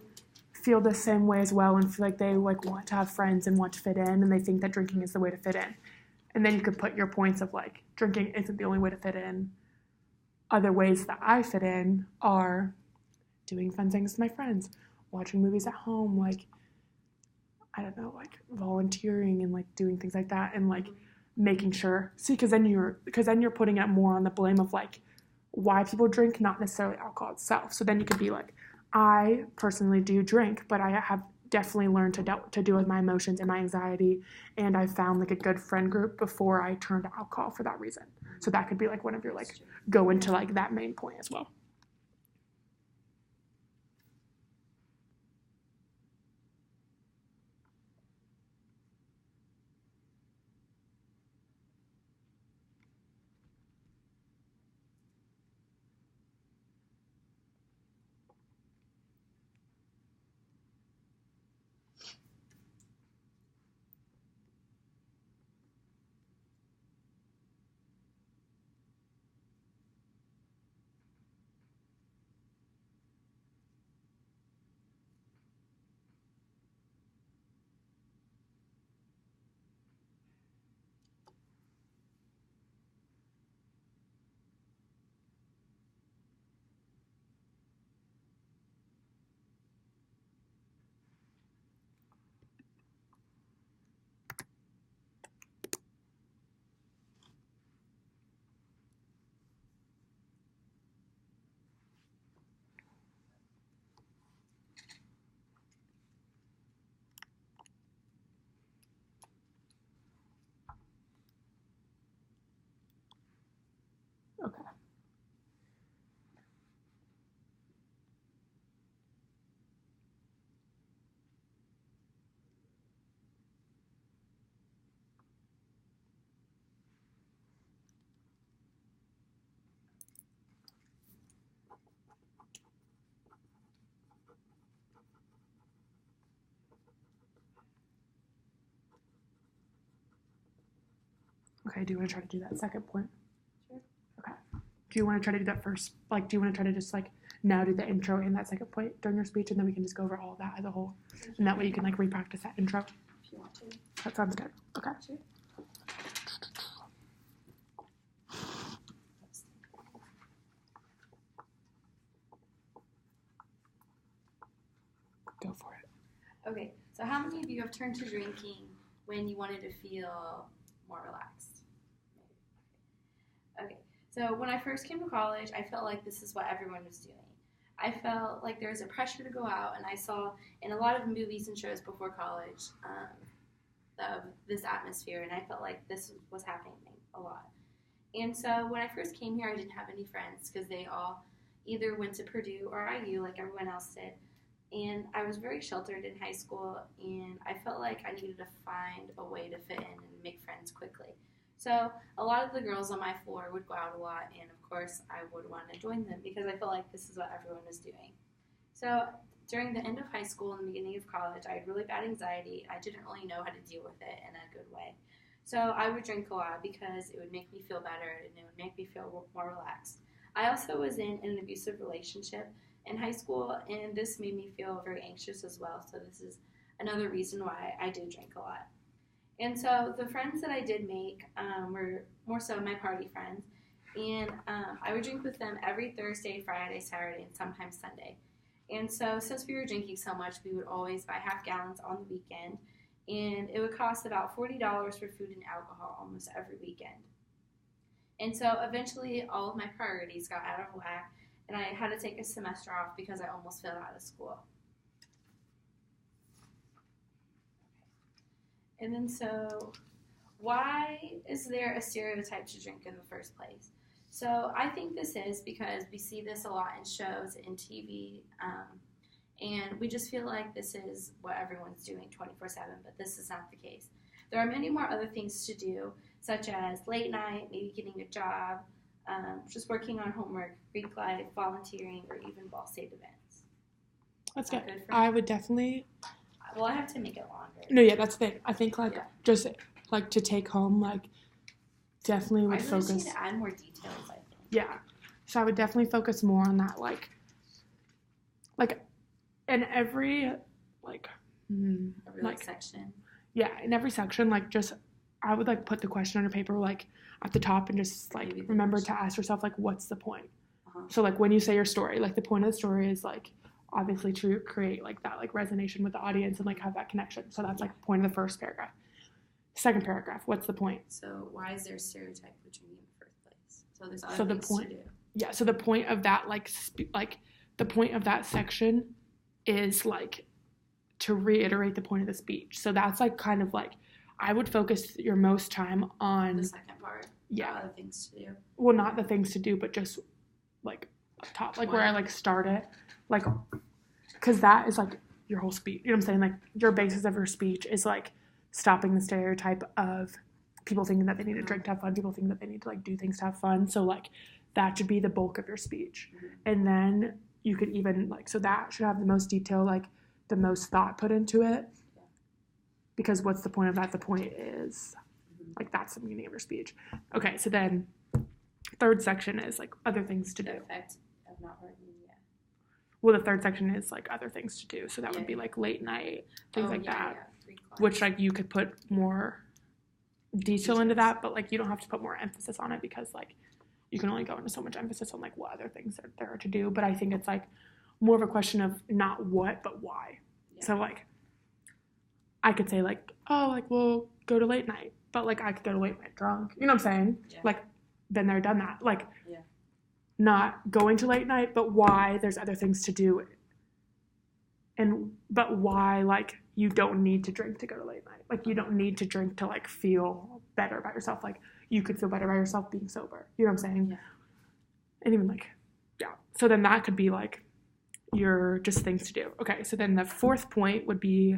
feel the same way as well and feel like they like want to have friends and want to fit in and they think that drinking is the way to fit in. And then you could put your points of like, drinking isn't the only way to fit in. Other ways that I fit in are doing fun things with my friends, watching movies at home, like, I don't know, like volunteering and like doing things like that and like making sure, because then you're putting it more on the blame of like why people drink, not necessarily alcohol itself. So then you could be like, I personally do drink, but I have definitely learned to deal with my emotions and my anxiety, and I found like a good friend group before I turned to alcohol for that reason. So that could be like one of your like go into like that main point as well. Okay, do you want to try to do that second point? Sure. Okay. Do you want to try to do that first? Like, do you want to try to just, like, now do the intro and that second point during your speech, and then we can just go over all of that as a whole? And that way you can, like, repractice that intro. If you want to. That sounds good. Okay. Sure. Go for it. Okay, so how many of you have turned to drinking when you wanted to feel more relaxed? Okay, so when I first came to college, I felt like this is what everyone was doing. I felt like there was a pressure to go out, and I saw in a lot of movies and shows before college of this atmosphere, and I felt like this was happening a lot. And so when I first came here, I didn't have any friends because they all either went to Purdue or IU like everyone else did. And I was very sheltered in high school, and I felt like I needed to find a way to fit in and make friends quickly. So a lot of the girls on my floor would go out a lot, and of course I would want to join them because I felt like this is what everyone was doing. So during the end of high school and the beginning of college, I had really bad anxiety. I didn't really know how to deal with it in a good way. So I would drink a lot because it would make me feel better and it would make me feel more relaxed. I also was in an abusive relationship in high school, and this made me feel very anxious as well. So this is another reason why I did drink a lot. And so the friends that I did make were more so my party friends, and I would drink with them every Thursday, Friday, Saturday, and sometimes Sunday. And so since we were drinking so much, we would always buy half gallons on the weekend, and it would cost about $40 for food and alcohol almost every weekend. And so eventually all of my priorities got out of whack, and I had to take a semester off because I almost failed out of school. And then so why is there a stereotype to drink in the first place? So I think this is because we see this a lot in shows and TV, and we just feel like this is what everyone's doing 24/7, but this is not the case. There are many more other things to do, such as late night, maybe getting a job, just working on homework, Greek life, volunteering, or even ball state events. That's Is that good. for I you? would definitely. Well, I have to make it longer. No, yeah, that's the thing. I think like Yeah. just like to take home, like definitely I would really just focus. need to add more details, I think. Yeah. So I would definitely focus more on that, like in every Every like section. yeah, in every section, like just I would like put the question on your paper like at the top and just like Maybe the remember question. to ask yourself like what's the point. Uh-huh. So like when you say your story, like the point of the story is like obviously to create like that like resonation with the audience and like have that connection. So that's like the point of the first paragraph. Second paragraph, what's the point? So why is there a stereotype for drinking in the first place? So there's other So the things point- to do. Yeah, so the point of that the point of that section is like to reiterate the point of the speech. So that's like kind of like I would focus your most time on The second part. yeah, Other things to do. well not the things to do but just like up top like where I like start it like because that is like your whole speech, you know what I'm saying, like your basis of your speech is like stopping the stereotype of people thinking that they need to drink to have fun, people think that they need to like do things to have fun, so like that should be the bulk of your speech. And then you could even like so that should have the most detail, like the most thought put into it, because what's the point of that? The point is like that's the meaning of your speech. Okay, so then third section is like other things to The do. effect of not working yet. Well, the third section is like other things to do, so that would Yeah. be like late night, things like that, Greek life. which like you could put more detail into that, but like you don't have to put more emphasis on it because like you can only go into so much emphasis on like what other things there are to do. But I think it's like more of a question of not what but why. Yeah. So like I could say like, oh, like we'll go to late night, but like I could go to late night drunk, you know what I'm saying? Yeah. Like been there, done that. Like Yeah. not going to late night, but why there's other things to do, but why like you don't need to drink to go to late night. Like you don't need to drink to like feel better about yourself. Like you could feel better about yourself being sober. You know what I'm saying? Yeah. And even like, yeah. So then that could be like your just things to do. Okay. So then the fourth point would be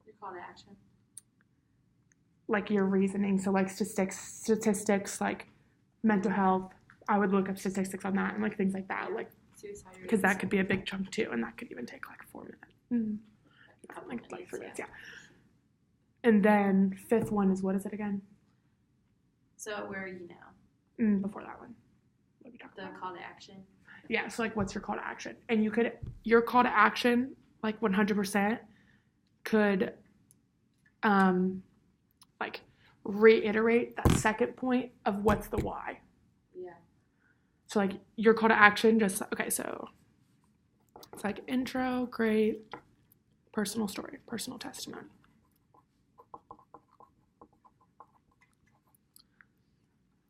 Your call to action. like your reasoning. So like statistics, like mental health. I would look up statistics on that and like things like that. Like, Suicide rate. because that could be a big chunk too. And that could even take like 4 minutes. Minutes, 3 minutes, And then 5th one is, what is it again? So where are you now? Before that one. What are we talking about? Call to action. Yeah, so what's your call to action? And your call to action, 100% could, reiterate that second point of what's the why. Yeah. So, your call to action so it's intro, great, personal story, personal testimony.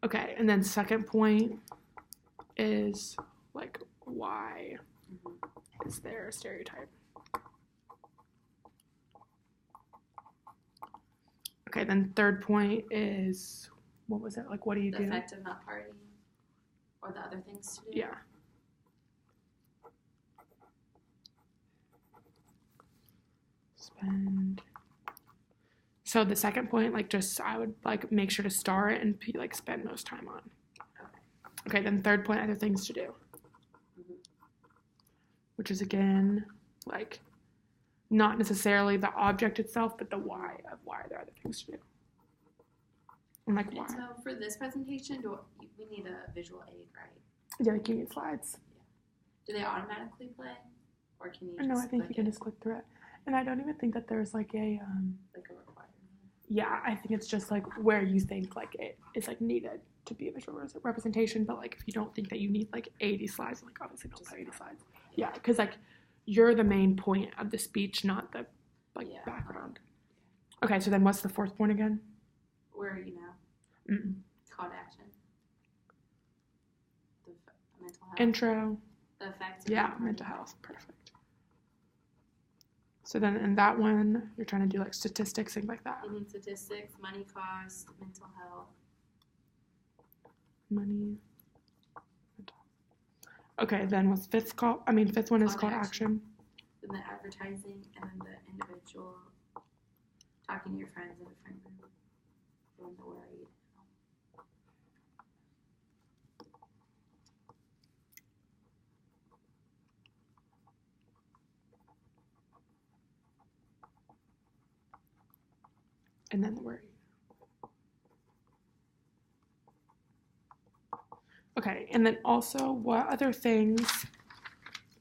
Okay, and then second point is, why is there a stereotype? Okay, then third point is, what was it? What do you do? The effect of not partying or the other things to do? Yeah. Spend. So the second point, I would make sure to star it and spend most time on. Okay, then third point, other things to do. Which is again, not necessarily the object itself, but the why of why there are other things to do. And why. And so for this presentation, we need a visual aid, right? Yeah, you need slides. Yeah. Do they automatically play? Or can you No, I think you can just click through it. And I don't even think that there's a requirement. Yeah, I think it's just where you think it is needed to be a visual representation, but if you don't think that you need 80 slides, obviously don't put 80 slides. Yeah, because you're the main point of the speech, not the background. Okay, so then what's the fourth point again? Where are you now? Call to action. The mental health. Intro. The effects. Mental health. Perfect. So then in that one, you're trying to do statistics, things like that. You need statistics, money cost, mental health. Money. Okay, then what's fifth one is call to action. Then the advertising, and then the individual talking to your friends in a friend group. Then the where are you now? And then the where are you. Okay, and then also, what other things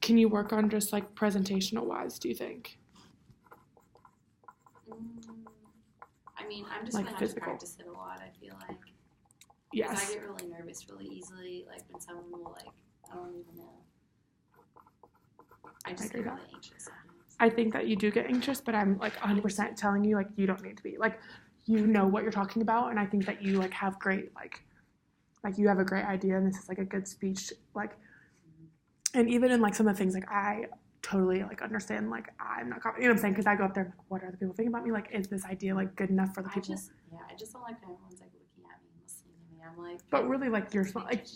can you work on just presentational wise, do you think? I'm just going to have to practice it a lot, I feel like. Yes. Because I get really nervous really easily, when someone will, I don't even know. I just get really anxious sometimes. I think that you do get anxious, but I'm 100% telling you, you don't need to be. You know what you're talking about, and I think that you, have great, you have a great idea, and this is a good speech, and even in some of the things I totally understand I'm not confident, you know what I'm saying, because I go up there what are other people thinking about me, is this idea good enough for the people? I just don't like when everyone's looking at me and listening to me. I'm but really you're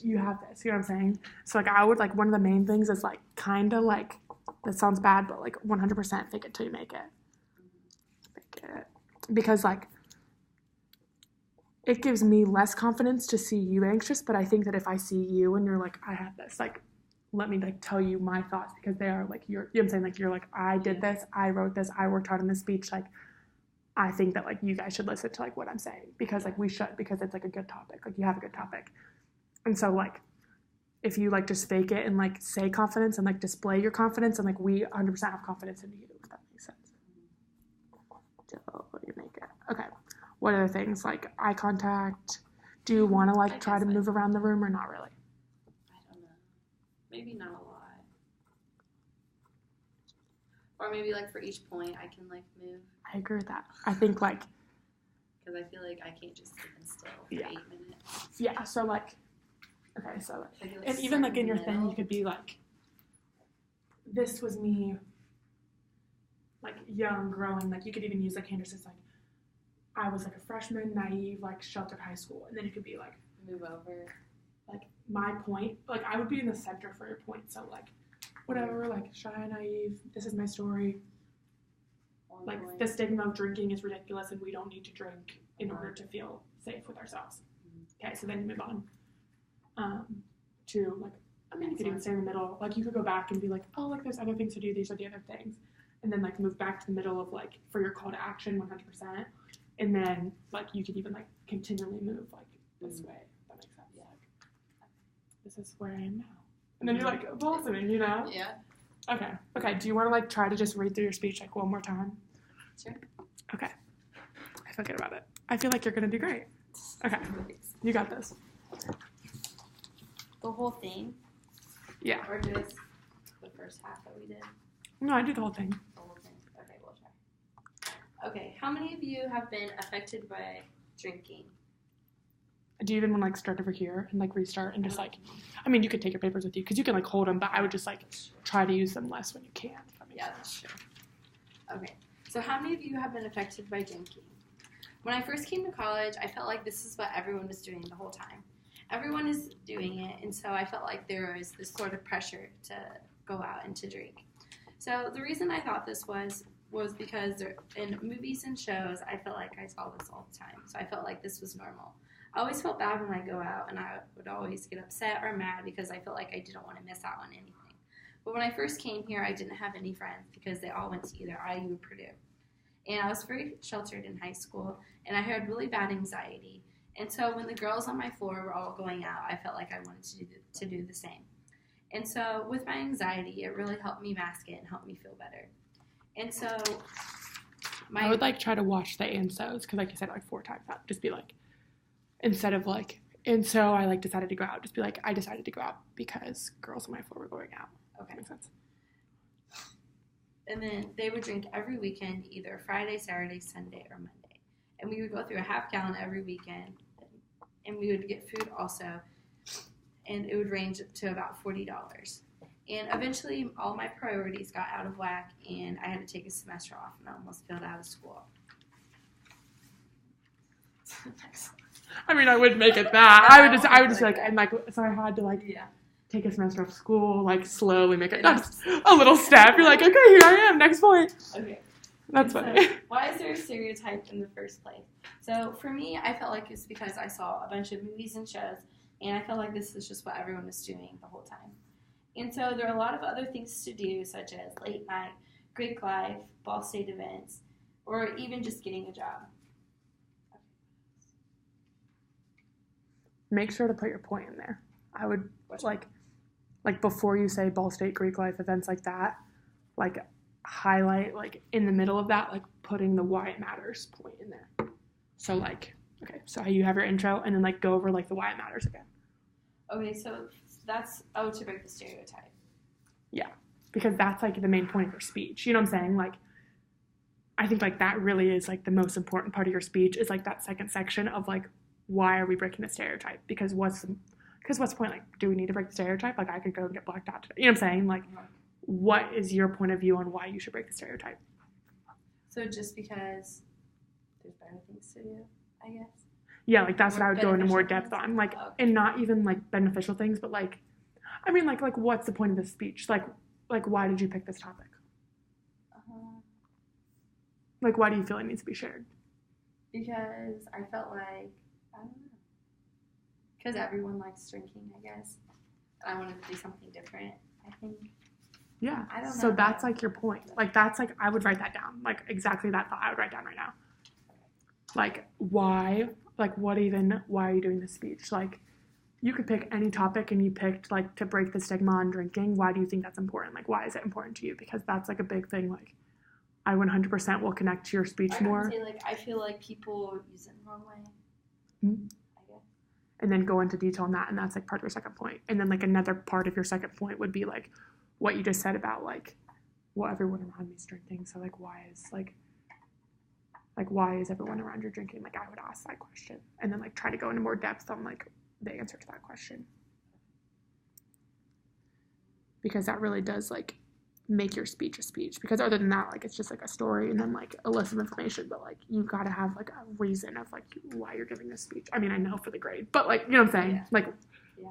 you have this, you know what I'm saying? So I would one of the main things is kind of that sounds bad, but 100% fake it till you make it. Fake it, because it gives me less confidence to see you anxious, but I think that if I see you and you're I have this, let me tell you my thoughts, because they are you're, you know what I'm saying, you're I did this, I wrote this, I worked hard on this speech, I think that you guys should listen to what I'm saying, because we should, because it's a good topic, you have a good topic. And so if you just fake it and say confidence and display your confidence, and we 100% have confidence in you, if that makes sense. Till you make it. Okay. What other things, eye contact? Do you want to try to move around the room or not really? I don't know. Maybe not a lot. Or maybe for each point I can move. I agree with that. I think because I feel I can't just sit still for 8 minutes. Yeah. So okay. So and even in your thing, you could be this was me. Young, growing. You could even use Candace's I was a freshman, naive, sheltered high school, and then you could be move over. My point, I would be in the center for your point. So whatever, shy, naive. This is my story. The stigma of drinking is ridiculous, and we don't need to drink in order to feel safe with ourselves. Okay, so then you move on to you could even stay in the middle. You could go back and be oh, there's other things to do. These are the other things. and then like move back to the middle of like for your call to action 100%, and then like you could even like continually move like this way. If that makes sense. Yeah. Like, this is where I am now, and then you're like blossoming, you know? Yeah. Okay. Okay. Do you want to like try to just read through your speech like one more time? Sure. Okay. I feel good about it. I feel like you're gonna do great. Okay. You got this. The whole thing? Yeah. Or just the first half that we did? No, I do the whole thing. The whole thing. Okay, we'll try. Okay, how many of you have been affected by drinking? Do you even want to like start over here and like restart and just like, I mean, you could take your papers with you because you can like hold them, but I would just like try to use them less when you can. If that makes sense. That's true. Okay, so how many of you have been affected by drinking? When I first came to college, I felt like this is what everyone was doing the whole time. Everyone is doing it, and so I felt like there was this sort of pressure to go out and to drink. So the reason I thought this was because in movies and shows, I felt like I saw this all the time. So I felt like this was normal. I always felt bad when I go out, and I would always get upset or mad because I felt like I didn't want to miss out on anything. But when I first came here, I didn't have any friends because they all went to either IU or Purdue. And I was very sheltered in high school, and I had really bad anxiety. And so when the girls on my floor were all going out, I felt like I wanted to do the same. And so with my anxiety, it really helped me mask it and helped me feel better. And so I would like try to watch the and so's because like you said like 4 times that. Just be like, instead of like, and so I like decided to go out. Just be like, I decided to go out because girls on my floor were going out. Okay. Makes sense. And then they would drink every weekend, either Friday, Saturday, Sunday, or Monday. And we would go through a half gallon every weekend. And we would get food also. And it would range to about $40. And eventually, all my priorities got out of whack, and I had to take a semester off, and I almost failed out of school. I mean, I would make it that. I would just be like, and like, so I had to like take a semester off school, like slowly make it just a little step. You're like, okay, here I am, next point. Okay. That's funny. So, why is there a stereotype in the first place? So for me, I felt like it's because I saw a bunch of movies and shows, and I felt like this is just what everyone was doing the whole time. And so there are a lot of other things to do, such as late night, Greek life, Ball State events, or even just getting a job. Make sure to put your point in there. I would like before you say Ball State, Greek life, events like that, like highlight like in the middle of that, like putting the why it matters point in there. So like, okay, so you have your intro and then like go over like the why it matters again. Okay, so that's to break the stereotype. Yeah, because that's like the main point of your speech. You know what I'm saying? Like, I think like that really is like the most important part of your speech is like that second section of like, why are we breaking the stereotype? Because what's the point? Like, do we need to break the stereotype? Like, I could go and get blacked out today. You know what I'm saying? Like, what is your point of view on why you should break the stereotype? So just because there's better things to do, I guess? Yeah, like that's what I would go into more depth on. Like, and not even like beneficial things, but like, I mean, like what's the point of this speech? Like why did you pick this topic? Like, why do you feel it needs to be shared? Because I felt like, I don't know. Because everyone likes drinking, I guess. I wanted to do something different, I think. Yeah. I don't know. So that's like your point. Like, that's like, I would write that down. Like, exactly that thought I would write down right now. Like, why? Like, why are you doing this speech? Like, you could pick any topic and you picked, like, to break the stigma on drinking. Why do you think that's important? Like, why is it important to you? Because that's, like, a big thing. Like, I 100% will connect to your speech more. I would say, like, I feel like people use it the wrong way. Mm-hmm. I guess. And then go into detail on that, and that's, like, part of your second point. And then, like, another part of your second point would be, like, what you just said about, like, well, everyone around me is drinking, so, like, why is everyone around you drinking? Like, I would ask that question. And then, like, try to go into more depth on, like, the answer to that question. Because that really does, like, make your speech a speech. Because other than that, like, it's just, like, a story and then, like, a list of information. But, like, you've got to have, like, a reason of, like, why you're giving this speech. I mean, I know for the grade. But, like, you know what I'm saying? Yeah. Like,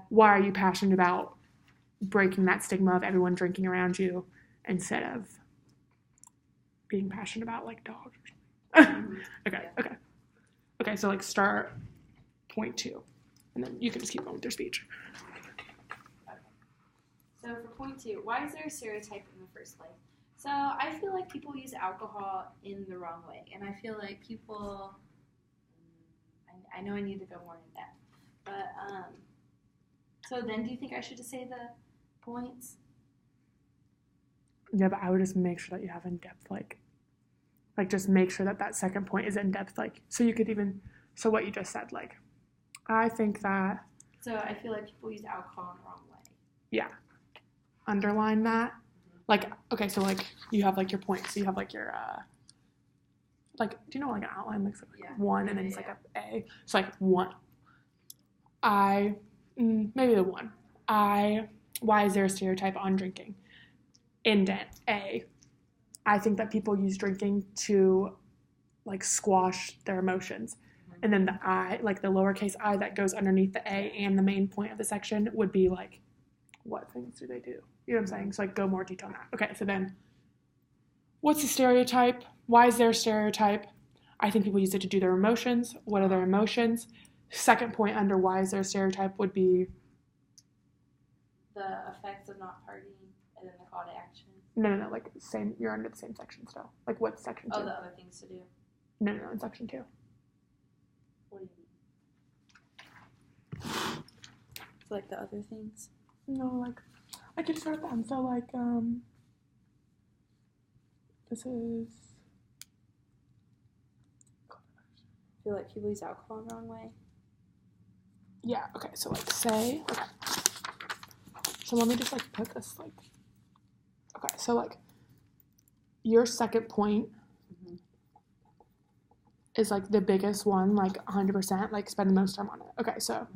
why are you passionate about breaking that stigma of everyone drinking around you instead of being passionate about, like, dogs or something? Okay, so like start point 2 and then you can just keep going with your speech. So for point 2, why is there a stereotype in the first place? So I feel like people use alcohol in the wrong way, and I feel like people. I know I need to go more in depth, but so then do you think I should just say the points? Yeah, but I would just make sure that you have in depth, like just make sure that that second point is in depth, like, so you could even, so what you just said, like, I think that. So I feel like people use alcohol in the wrong way. Yeah. Underline that. Like, okay, so, like, you have, like, your points. So you have, like, your, like, do you know, like, an outline? Like, one, and then it's, like, a A. So, like, one. Maybe the one. Why is there a stereotype on drinking? Indent, A. I think that people use drinking to, like, squash their emotions. And then the I, like, the lowercase I that goes underneath the A and the main point of the section would be, like, what things do they do? You know what I'm saying? So, like, go more detail on that. Okay, so then, what's the stereotype? Why is there a stereotype? I think people use it to do their emotions. What are their emotions? Second point under why is there a stereotype would be the effects of not partying, and then the call to action. No, like, same, you're under the same section still. Like, what's section 2? Oh, the other things to do. No, in section 2. What do you mean? So, like, the other things? No, like, I could start them. So, like, this is. I feel like people use alcohol in the wrong way. Yeah, okay, so, like, say, okay. So let me just, like, put this, like, okay, so, like, your second point is, like, the biggest one, like, 100%, like, spend the most time on it. Okay, so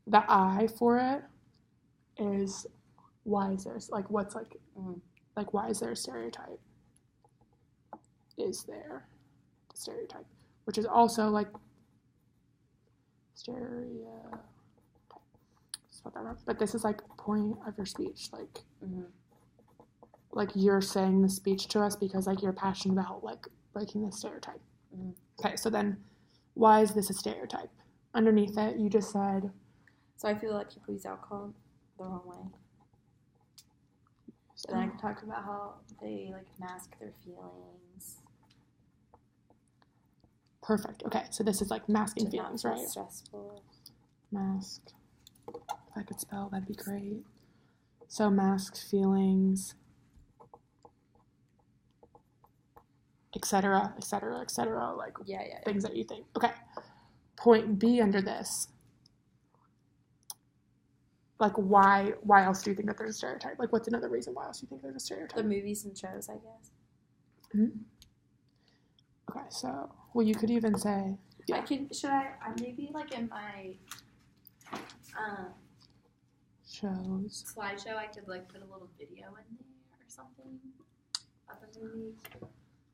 the I for it is, why is there, like, what's, like, like, why is there a stereotype? Is there a stereotype? Which is also, like, stereotype. Spell that wrong. But this is, like, point of your speech, like, like, you're saying the speech to us because, like, you're passionate about, like, breaking the stereotype. Okay, so then, why is this a stereotype? Underneath it, you just said. So I feel like people use alcohol the wrong way. And then I can talk about how they, like, mask their feelings. Perfect. Okay, so this is, like, masking feelings, right? Stressful. Mask. If I could spell, that'd be great. So masked feelings, etc., etc., etc. Like, things that you think. Okay. Point B under this. Like, why else do you think that there's a stereotype? Like, what's another reason why else do you think there's a stereotype? The movies and shows, I guess. Okay, so, well, you could even say. Yeah. Should I maybe, like, in my shows slideshow, I could, like, put a little video in there or something of the movies.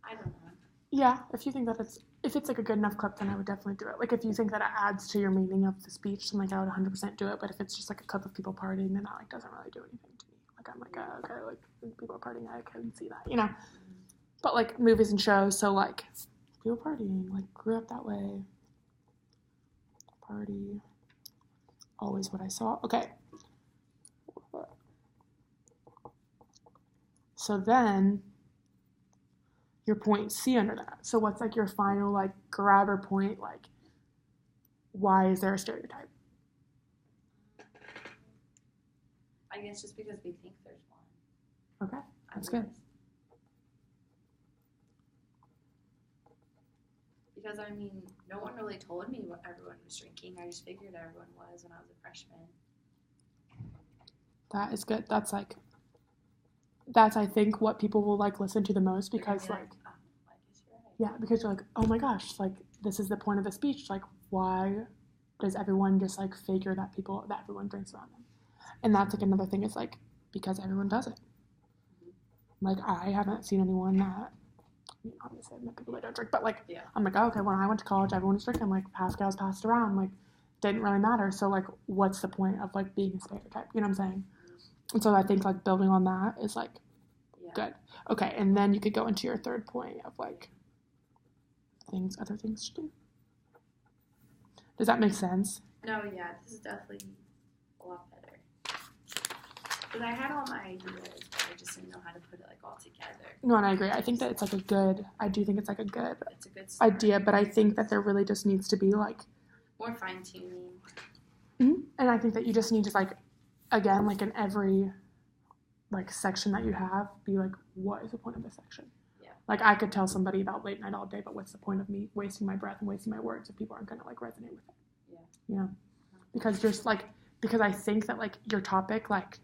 I don't know. Yeah, if you think that if it's like a good enough clip, then I would definitely do it. Like, if you think that it adds to your meaning of the speech, then, like, I would 100% do it. But if it's just like a clip of people partying, then that, like, doesn't really do anything to me. Like, I'm like, oh, okay, like, people are partying, I can see that, you know. But, like, movies and shows, so, like, people partying, like, grew up that way. Party, always what I saw. Okay. So then, your point C under that. So what's, like, your final, like, grabber point, like, why is there a stereotype? I guess just because we think there's one. Okay, that's good. Because, I mean, no one really told me what everyone was drinking. I just figured everyone was when I was a freshman. That is good. That's, like, that's, I think, what people will, like, listen to the most because, like, oh, I guess you're right. Yeah, because you're like, oh my gosh, like, this is the point of the speech. Like, why does everyone just, like, figure that everyone drinks around them? And that's, like, another thing is, like, because everyone does it. Like, I haven't seen anyone that, I mean, obviously, I've met people that don't drink, but, like, I'm like, oh, okay, when I went to college, everyone was drinking. Like, Pascal's passed around. Like, didn't really matter. So, like, what's the point of, like, being a stereotype? You know what I'm saying? And so I think, like, building on that is, like, good. Okay, and then you could go into your third point of, like, other things to do. Does that make sense? No, yeah, this is definitely a lot better. Because I had all my ideas. I just didn't know how to put it like all together. No, and I agree. I think that it's like I do think it's like a good It's a good start. idea, but I think that there really just needs to be like more fine tuning. and I think that you just need to like, again, like in every like section that you have, be like, what is the point of this section? Yeah. Like I could tell somebody about late night all day, but what's the point of me wasting my breath and wasting my words if people aren't gonna like resonate with it? Yeah. You know, because I think that like your topic, like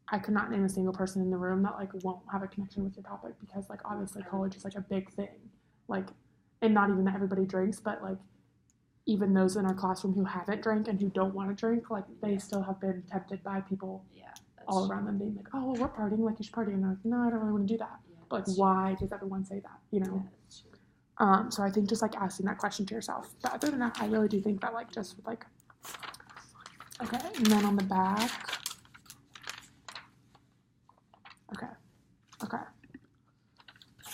I could not name a single person in the room that like won't have a connection with your topic, because like obviously college is like a big thing, like, and not even that everybody drinks, but like even those in our classroom who haven't drank and who don't want to drink, like they still have been tempted by people all around them being like, oh, well, we're partying, like you should party, and they're like, no, I don't really want to do that. But like, why does everyone say that? You know. So I think just like asking that question to yourself. But other than that, I really do think that like just with like, okay, and then on the back, okay.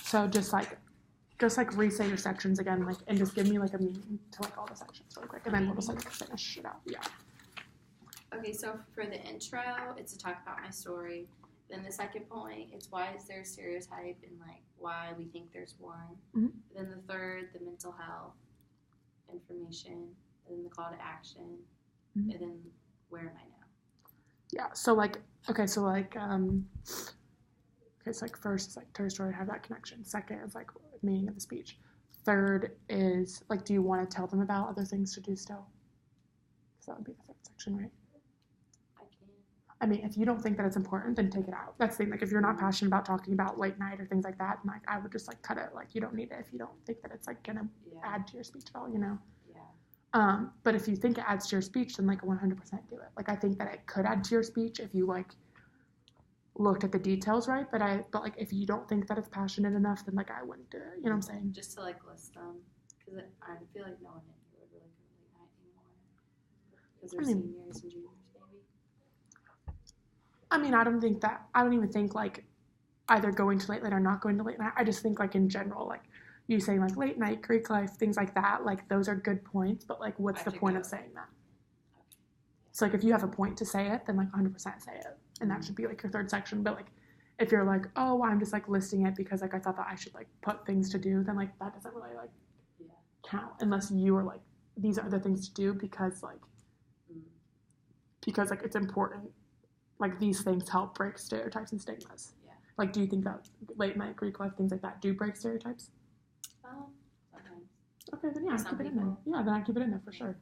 So just like re-say your sections again, like, and just give me like a meaning to like all the sections really quick, and then we'll just like finish it out. Yeah. Okay, so for the intro, it's to talk about my story. Then the second point, it's why is there a stereotype and like why we think there's one. Mm-hmm. Then the third, the mental health information, and then the call to action, mm-hmm. and then where am I now? Yeah. So like, okay, so like, it's like first is like tell your story, have that connection. Second is like meaning of the speech. Third is like, do you want to tell them about other things to do still? Because that would be the third section, right? I mean, if you don't think that it's important, then take it out. That's the thing. Like, if you're not passionate about talking about late night or things like that, like I would just like cut it. Like, you don't need it if you don't think that it's like gonna add to your speech at all, you know. Yeah. But if you think it adds to your speech, then like 100% do it. Like, I think that it could add to your speech if you like looked at the details right. But like if you don't think that it's passionate enough, then like I wouldn't do it. You know what I'm saying? Just to like list them, because I feel like no one in here would really go late night anymore. Because they're seniors and juniors. I mean, I don't even think like either going to late night or not going to late night. I just think like in general, like you saying like late night, Greek life, things like that, like those are good points, but like what's the point of saying that? Okay. So like if you have a point to say it, then like 100% say it. And that should be like your third section. But like if you're like, oh, I'm just like listing it because like I thought that I should like put things to do, then like that doesn't really like count unless you are like, these are the things to do because like it's important. Like, these things help break stereotypes and stigmas. Yeah. Like, do you think that late night Greek life, things like that, do break stereotypes? Sometimes. Okay, then yeah, keep it in there. Yeah, then I keep it in there for sure.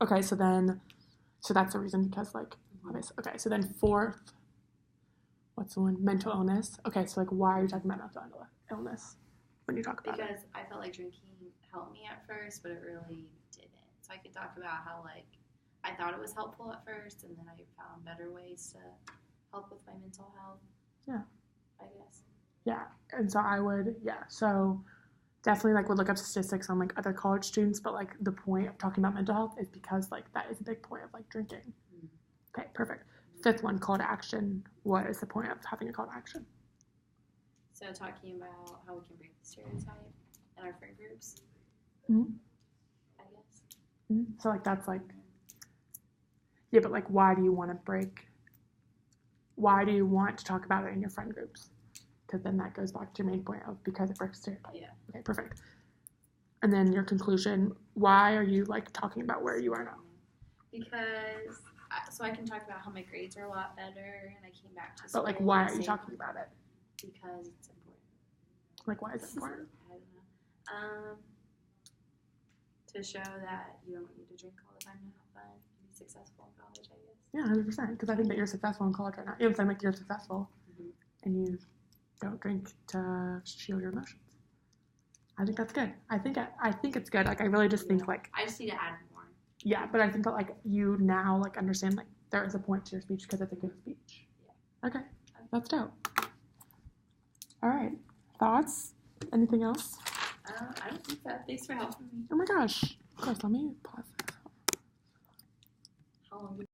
Okay, so that's the reason because, like, obviously. Okay, so then fourth, what's the one? Mental illness. Okay, so, like, why are you talking about mental illness when you talk about it? Because I felt like drinking helped me at first, but it really didn't. So I could talk about how, like, I thought it was helpful at first, and then I found better ways to help with my mental health. Yeah. I guess. Yeah, and so I would, so definitely, like, would look up statistics on, like, other college students, but, like, the point of talking about mental health is because, like, that is a big point of, like, drinking. Mm-hmm. Okay, perfect. Fifth one, call to action. What is the point of having a call to action? So talking about how we can break the stereotype in our friend groups, mm-hmm. I guess. Mm-hmm. So, like, that's, like... Yeah, but, like, why do you want to talk about it in your friend groups? Because then that goes back to your main point of because it breaks stereotype. Yeah. Okay, perfect. And then your conclusion, why are you, like, talking about where you are now? Because, so I can talk about how my grades are a lot better, and I came back to school. But, like, why are you talking about it? Because it's important. Like, why is it important? I don't know. To show that you don't need to drink all the time to have fun. Successful in college, I guess. Yeah, 100%. Because I think that you're successful in college right now. You know what I'm saying? Like, you're successful, and you don't drink to shield your emotions. I think that's good. I think it's good. Like, I really just think, like... I just need to add more. Yeah, but I think that, like, you now, like, understand, like, there is a point to your speech because it's a good speech. Yeah. Okay. That's dope. All right. Thoughts? Anything else? I don't think so. Thanks for helping me. Oh, my gosh. Of course, let me pause this. How long